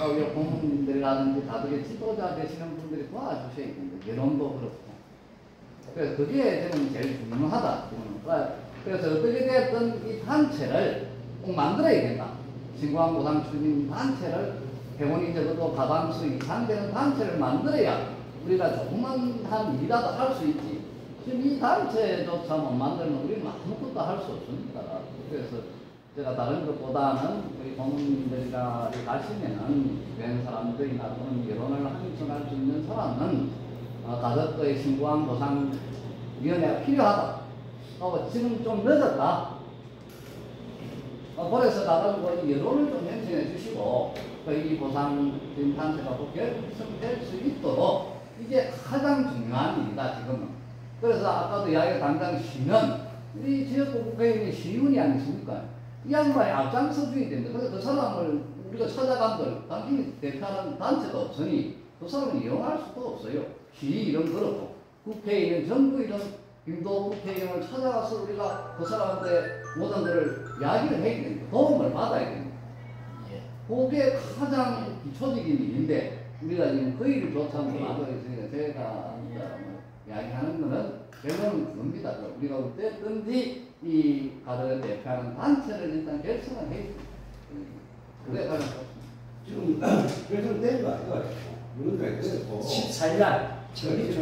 우리 공무원들이라든지 가덕의 지도자 되시는 분들이 도와주셔야겠는데 여론도 그렇고 그래서 그게 저는 제일 중요하다. 그래서 어떻게 됐든 이 단체를 꼭 만들어야 된다. 신고한 보상 추진 단체를 회원이 적어도 가방수 이상 되는 단체를 만들어야 우리가 조금만 한 일이라도 할 수 있지. 지금 이 단체조차 못 만들면 우리는 아무것도 할 수 없습니다. 그래서 제가 다른 것보다는 우리 고문님들이나 가시면은 주변 사람들이나 또는 여론을 형성할 수 있는 사람은 가덕도의 신고한 보상위원회가 필요하다. 지금 좀 늦었다. 그래서 나가지고 여론을 좀 형성해 주시고 이 보상 단체가 꼭 결성될 수 있도록 이게 가장 중요한 일이다 지금은. 그래서 아까도 이야기가 당장 시는 우리 지역구 국회의원이 시의원이 아니십니까? 이 양반이 앞장서 줘야 된다. 그래서 그 사람을 우리가 찾아간들 당신이 대표하는 단체가 없으니 그 사람을 이용할 수도 없어요. 시 이런 그렇고 국회의원 정부 이런 김도 국회의원을 찾아가서 우리가 그 사람한테 모든 것을 이야기를 해야 됩니다. 도움을 받아야 됩니다. 그게 가장 기초적인 일인데 우리가 지금 그 일을 조차 못하고 있으니까 제가 이야기하는 것은 결론은 그겁니다. 우리가 어쨌든지 이 가덕을 대표하는 단체를 일단 결성을 해야 됩니다. 그게 가장
지금 결정된 거 아니야? 문제가 있고
14일
저기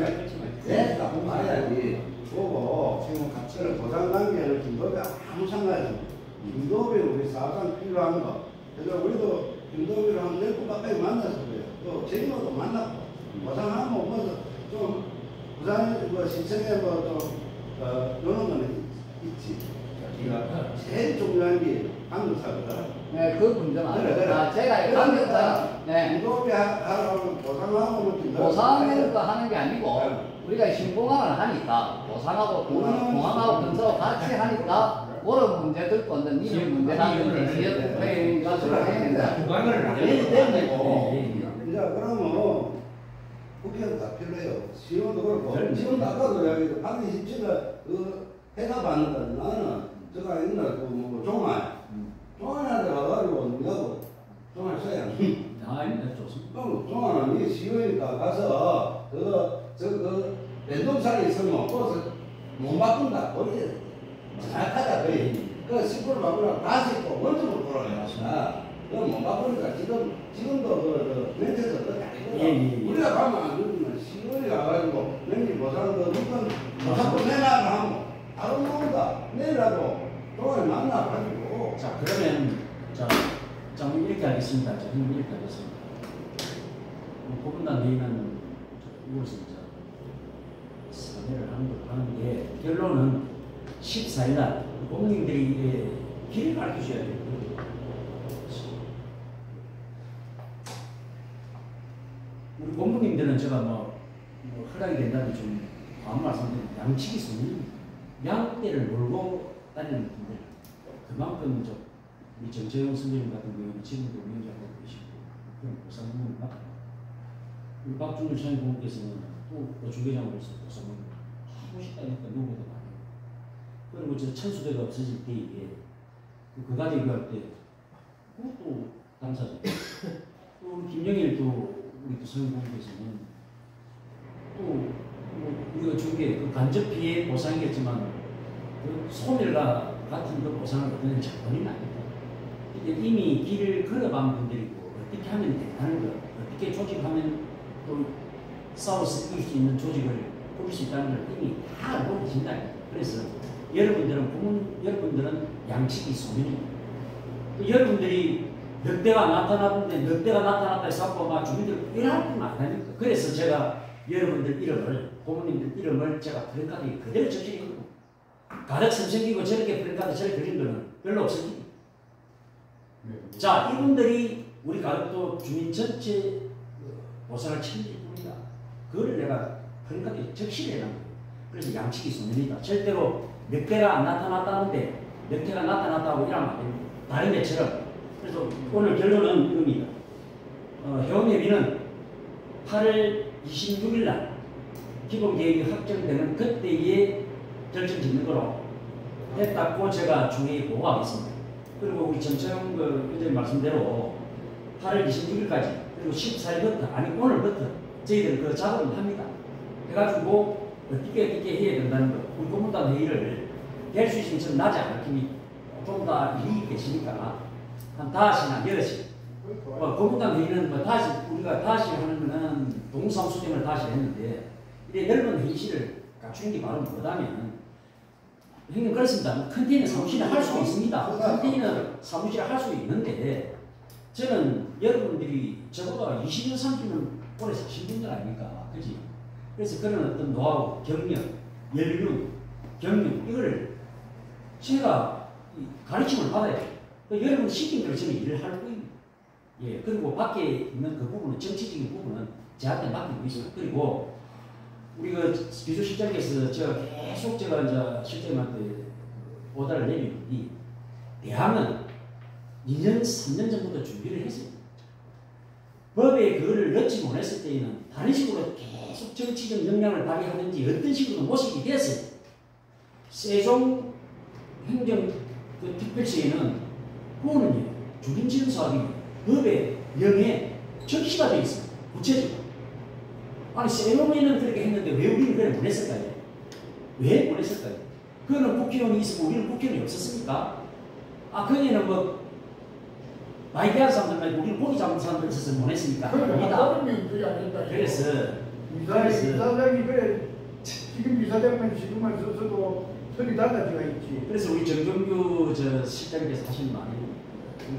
됐다고 말해야지. 보고 지금 각처를 보상 단계는 김도배 아무 상관이 없어. 김도배 우리 사업장 필요한 거. 그래서 우리도 김도배를 한 10분 가까이 만나서 그래요. 또 제주도도 만났고 보상하면 뭐좀 부산 뭐 시청에 뭐좀 이런 거는 있지. 우리가 제일 중요한 게 강력사거든.
네, 그 문제는
그래, 그래.
제가 강력사
김도배 하라고 보상하고
보상을 하는 게 아니고 우리가 신공항을 하니까 보상하고 공항하고 근처하고 같이 하니까 그런 문제들 건데 니는 문제라든지 지역 국회의원이 가서 해낸다.
보강을
이제 그러면 국회의원 다 필요해요. 시의원도 그렇고 지금 아까도 이야기 방금 27일 그 해가 받는다. 나는 저가 옛날 그 종안한테 가가지고 누구하고 종안 써야
아닙니다. 좋습니다.
그럼 종안은 이 시의원이니까 가서 그 랜덤상에 있으면 그것을 못 바꾼다. 버려야 돼. 정확하다. 그 10% 바꾸라고 다시 또 원점으로 돌아가야 합니다. 그건 못 바꾸니까 지금도 그 멘트에서 그렇게 아니고 우리가 가면 안 되면 시의원이 가가지고 멘트 보상 그 무슨 자꾸 내놔라 하면 바로 나온다. 내일라도 종안을 만나가지고
자, 그러면 자, 이렇게 하겠습니다. 자, 이렇게 하겠습니다. 고분단 회의는 이것을 사회를 하는 게 결론은 14일날 국민들이 길을 가르쳐줘야 돼요. 우리 공무님들은 제가 뭐 허락이 된다는 좀 과한 말씀드리면 양치기 손님 양떼를 몰고 다니는 분들 그만큼 우리 정재영 선생님 같은 경우는 지금도 위원장하고 계시고 그런 보상문을 맡고 우리 박준일 차장님께서는 또 주계장으로서 보상문을 하고 싶다니까 요구도 많이 해요. 그리고 저 천수대가 없어질 때 이게 그 가지 얘기할 때 그것도 당사자 또 김영일 또 우리 또 서영국께서는 또 우리가 준게 그 간접 피해 보상이겠지만 그 소멸과 같은 그 보상을 얻는 자본이 아닙니다. 이미 길을 걸어간 분들이고 어떻게 하면 된다는 것, 어떻게 조직하면 또 싸워서 이길 수 있는 조직을 꾸릴 수 있다는 걸 이미 다 알고 계신다. 그래서 여러분들은 양치기 소멸입니다. 여러분들이 늑대가 나타났는데 늑대가 나타났다 해서 막 주민들 일할 건 아닙니까? 그래서 제가
여러분들 이름을, 고모님들 이름을 제가 플랜카드에 그대로 적혀있는 거고, 가득 삼성기고 저렇게 플랜카드 저렇게 그린 거는 별로 없습니다. 자, 이분들이 우리 가덕도 주민 전체 보상을 책임질 뿐이다. 그걸 내가 플랜카드에 적시를 해놓은 거예요. 그래서 양측이 소멸이다. 절대로 몇 개가 안 나타났다는데 몇 개가 나타났다고 이러면 안 됩니다. 다른 데처럼. 그래서 오늘 결론은 이겁니다. 회원협의는 8월 26일 날 기본계획이 확정되는 그때에 결정 짓는 거로 했다고 제가 중회에 보고하겠습니다. 그리고 우리 정청 의장님 말씀대로 8월 26일까지 그리고 14일부터 아니 오늘부터 저희들 그 작업을 합니다. 해가지고 어떻게 해야 된다는 거. 우리 고문단 회의를 될 수 있으면 저는 낮에 안 할테니 좀 더 일이 계시니까 한 5시나 10시 고문단 회의는 뭐 다시 우리가 다시 하는 거는 동사무소장을 다시 했는데 이래 넓은 회의실을 갖추는 게 바로 뭐다면 형님 그렇습니다. 컨테이너 사무실을 할 수 있습니다. 컨테이너 사무실을 할 수 있는데 저는 여러분들이 저보다 20년 30년 오래 사신 분들 아닙니까? 그지? 그래서 그런 어떤 노하우, 경력, 연륜, 경륜 이거를 제가 가르침을 받아야 돼요. 여러분 시킨 대로 저는 일을 할 거예요. 예, 그리고 밖에 있는 그 부분은 정치적인 부분은 저한테 맡기고 있어요. 그리고 우리 그 비서실장께서 제가 계속 제가 이제 실장님한테 오다를 내리는데 대학은 2년, 3년 전부터 준비를 했어요. 법에 그거를 넣지 못했을 때에는 다른 식으로 계속 정치적 역량을 발휘하든지 어떤 식으로 모색이 됐어요. 세종 행정 그 특별시에는 그거는요, 주민지원 사업이 법의 명에 적시가 되어 있어요. 구체적으로. 아니, 세종에는 그렇게 했는데 왜 우리는 그래 못했을까요? 왜 못했을까요? 그거는 국회의원이 있었고 우리는 국회의원이 없었습니까? 아, 거기에는 뭐 나이 대한 사람들 말고 우리는 고기 잡는 사람들 있어서 못했습니까? 그래서
이사장이 그래 지금 이사장만 지금만 썼어도 털이 달라지가 있지.
그래서 우리 정경규 저 실장님께서 하시는 말이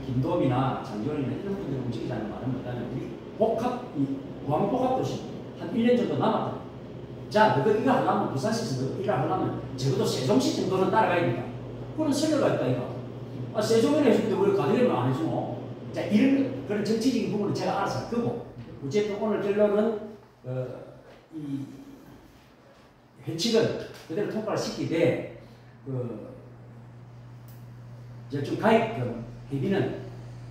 김도민이나 장조림이나 이런 분들 움직이자는 말은 뭐냐면 우리 복합, 공항복합도시 한 1년 정도 남았다. 자, 너가 이거 하려면 부산시에서 너가 이거 하려면 적어도 세종시 정도는 따라가야 된다. 그런 설계가 있다 이거. 아, 세종에는 해주는데 왜 가드레면 안 해주노? 자, 이런 그런 정치적인 부분은 제가 알아서 할 거고 어쨌든 오늘 결론은 이 회칙은 그대로 통과를 시키되 좀 가입 회비는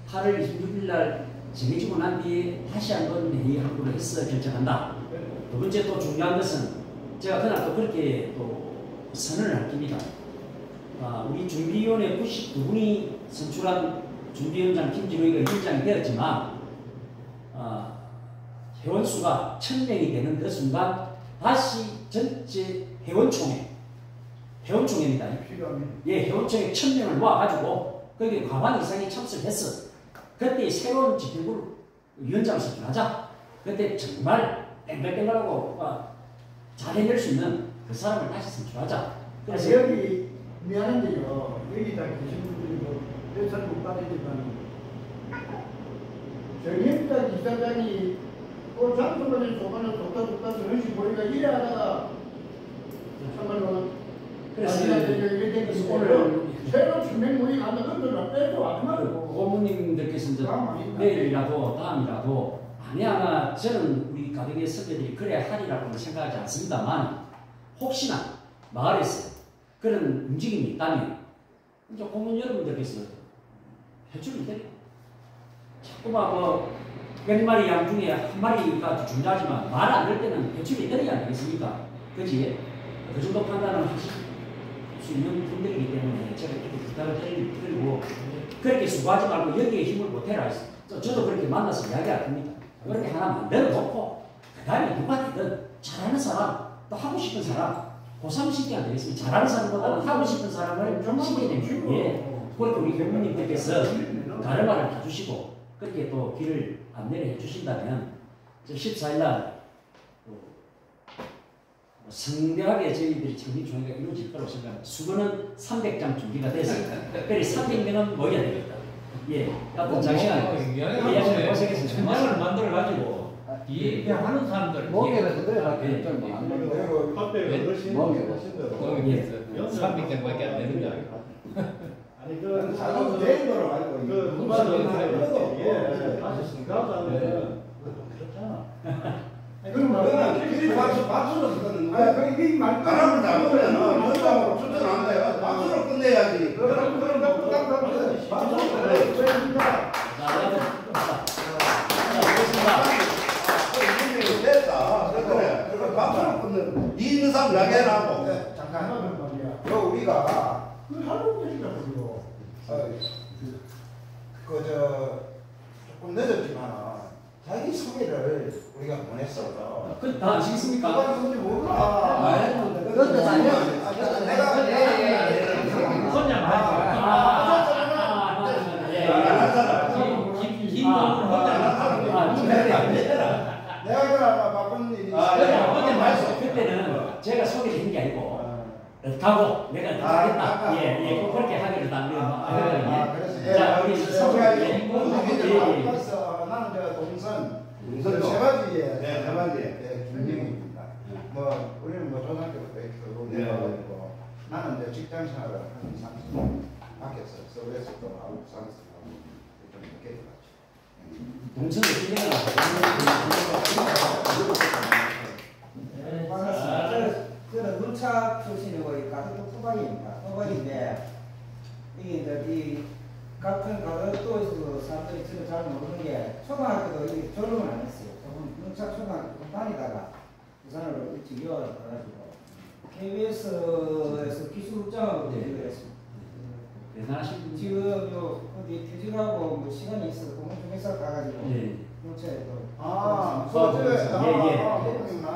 8월 26일 날 정해지고 난 뒤에 다시 한번 회의한 걸로 해서 결정한다. 두 번째 또 중요한 것은 제가 그날 또 그렇게 또 선언을 할 겁니다. 우리 준비위원회 92분이 선출한 준비위원장 김진우이가 위원장이 되었지만 회원수가 1000명이 되는 그 순간 다시 전체 회원총회입니다. 예, 회원총회 1000명을 모아가지고 거기에 과반 이상이 참석했어. 그때 새로운 집행부를 위원장을 선출하자. 그때 정말 땡글땡글하고 잘 해낼 수 있는 그 사람을 다시 선출하자.
그래서 여기 미안한데요. 여기 다 계신 분들이 뭐 몇살 못 받으지만 정현자 이사장이 그 장소만에 조간을 독다독다 저런식 보니까 이래 하다가 참말로
그래서
오늘 새로운 준비물이 가면 그들을 빼도 안 하고
고모님들께서 이제 내일이라도 다음이라도 아니야 저는 우리 가정의 선배들이 그래야 하리라고는 생각하지 않습니다만 혹시나 마을에서 그런 움직임이 있다면 이제 고문 여러분들께서 해주면 돼요. 자꾸만 뭐 100마리 양 중에 한 마리가 중요하지만 말 안 될 때는 해출이 되지 않겠습니까? 그지? 그 정도 판단을 하실 수 있는 분들이기 때문에 제가 이렇게 부탁을 드리고 그렇게 수고하지 말고 여기에 힘을 보태라. 저도 그렇게 만나서 이야기할 겁니다. 그렇게 하나 만들어 놓고 그 다음에 누구한테든 잘하는 사람 또 하고 싶은 사람 고3 시키면 되겠습니다. 잘하는 사람보다는 하고 싶은 사람을 시켜야 됩니다. 예. 그렇게 우리 교무님들께서 가르마를 봐주시고 그렇게 또 길을 안내를 해주신다면 14일날 성대하게 저희들이 청리총회가 이루어질 거라고 생각합니다. 수건은 300장 준비가 됐습니다. 특별히 300명은 모여야 되겠다. 예, 어떤 장시간
이야기를 고생해서 전략을 만들어가지고 뒤에 그냥 하는 사람들
멍에는 그대로
예.
좀 많은데.
그리고 그때 어르신
멍에
어르신들
300개밖에 안 되는 게 아니고.
아니 그
자동 대행도로 말고
그 누가 이게 가서는 그렇잖아.
그러면 길이 박수로 쓰거든.
이 말.
바람을 잡으면 연장으로 추천 안 돼요. 박수로 끝내야지. 됐다. 그래. 박수로 끝내. 이 있는 사람 이야기해라고.
잠깐. 우리가 조금 늦었지만 자기 소개를 우리가 보냈어.
다 아시겠습니까?
누군지 몰라.
그것도 아니야.
혼자
내가 그 바쁜 일이
그때는 제가 소개된 게 아니고 가고 내가 하겠다. 예, 그렇게 하기로 다
그래서
자, 우리
나는 저 동선
동선
세 가지에
네, 세 가지에.
김영입니다. 뭐 우리는 뭐 초등학교부터 있고
네.
내가지고 나는 이제 직장 생활을 한 30년 밖에서 서울에서도 하고 부산에서 하고 좀 이렇게 해가지고.
동선을
반갑습니다. 저는 눈차 출신이고 가덕도 토박이입니다. 토박인데 이게 이제 이 같은 가덕도에서 사람들이 저를 잘 모르는 게 초등학교도 이 졸업을 안 했어요. 저는 눈차 초등학교 다니다가 부산으로 일찍 이어가지고 KBS에서 기술국장으로 퇴직을 했습니다.
대단하신 분.
지금 요 어디 퇴직하고 뭐 시간이 있어서 공공회사 가가지고 눈차에 또
그렇구나.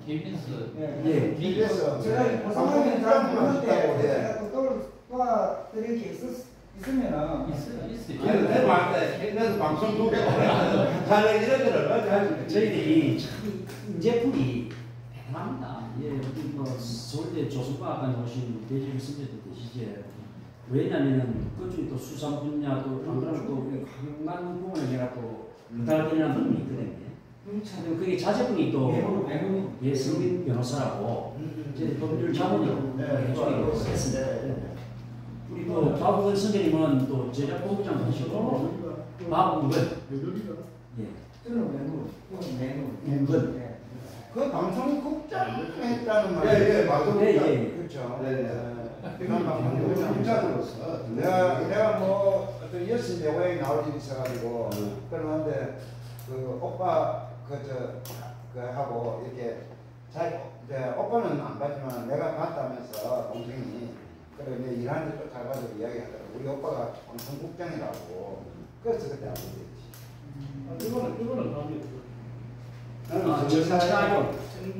KBS
예. 제가 고상하면 잘 모르는데 제가 또 도와드릴 게 있으면은
그래서 방송 두 개. 자네 이런 거를
저희들이 참 인재풀이 대단합니다. 예, 뭐 서울대 조선과학관 오신 대지부 선배도 계시지. 왜냐면은 그쪽에 또 수산 분야도 안 그러면 또 강남 부분에 내가 또 부탁드리는 분이 있거든요. 참 그게 자제분이 또 예승민 변호사라고 이제 법률 자문으로 해주기로 했습니다. 우리 또 박우근 선생님은 또 제작본부장 하시고 박우근 예.
저는
우근
그 방송국장 했다는 말이
예, 맞아요.
그렇죠.
그런 방송국장으로서
내가 뭐 어떤 여섯 여고에 나올 일이 있어가지고 그러는데 그 오빠 그 하고 이렇게 이제 오빠는 안 봤지만 내가 봤다면서 동생이 그래 이제 일하는데 쫓아가지고 이야기하더라고. 우리 오빠가 방송국장이라고. 그래서 그때 알게 됐지.
이거는 다음에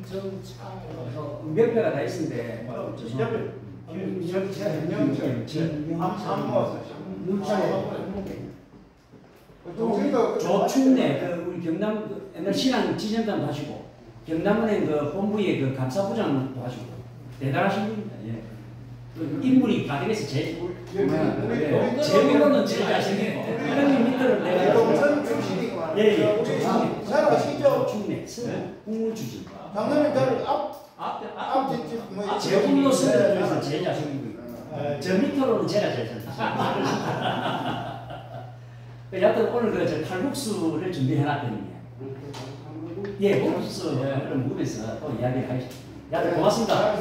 정차요. 몇 배가 다 있는데 조충래 그 우리 경남 그 옛날 신앙 지점장도 하시고 경남은행 그 본부의 그 감사부장도 하시고 대단하신 분입니다. 예. 그 인물이 가득해서 제일 제일로는 제일 잘생기고 그런 밑으로 내가
동선 출신이구나.
예예.
잘 아시죠?
조충래 국물 주지.
장난이 앞
제일로 선거에서 제일 잘생기고 저 밑으로는 제가 제일 잘생겼어요. 여하튼 오늘 그 칼국수를 준비해놨거든요. 예, 칼국수 그런 부분에서 또 이야기를 하시죠. 여하튼 고맙습니다.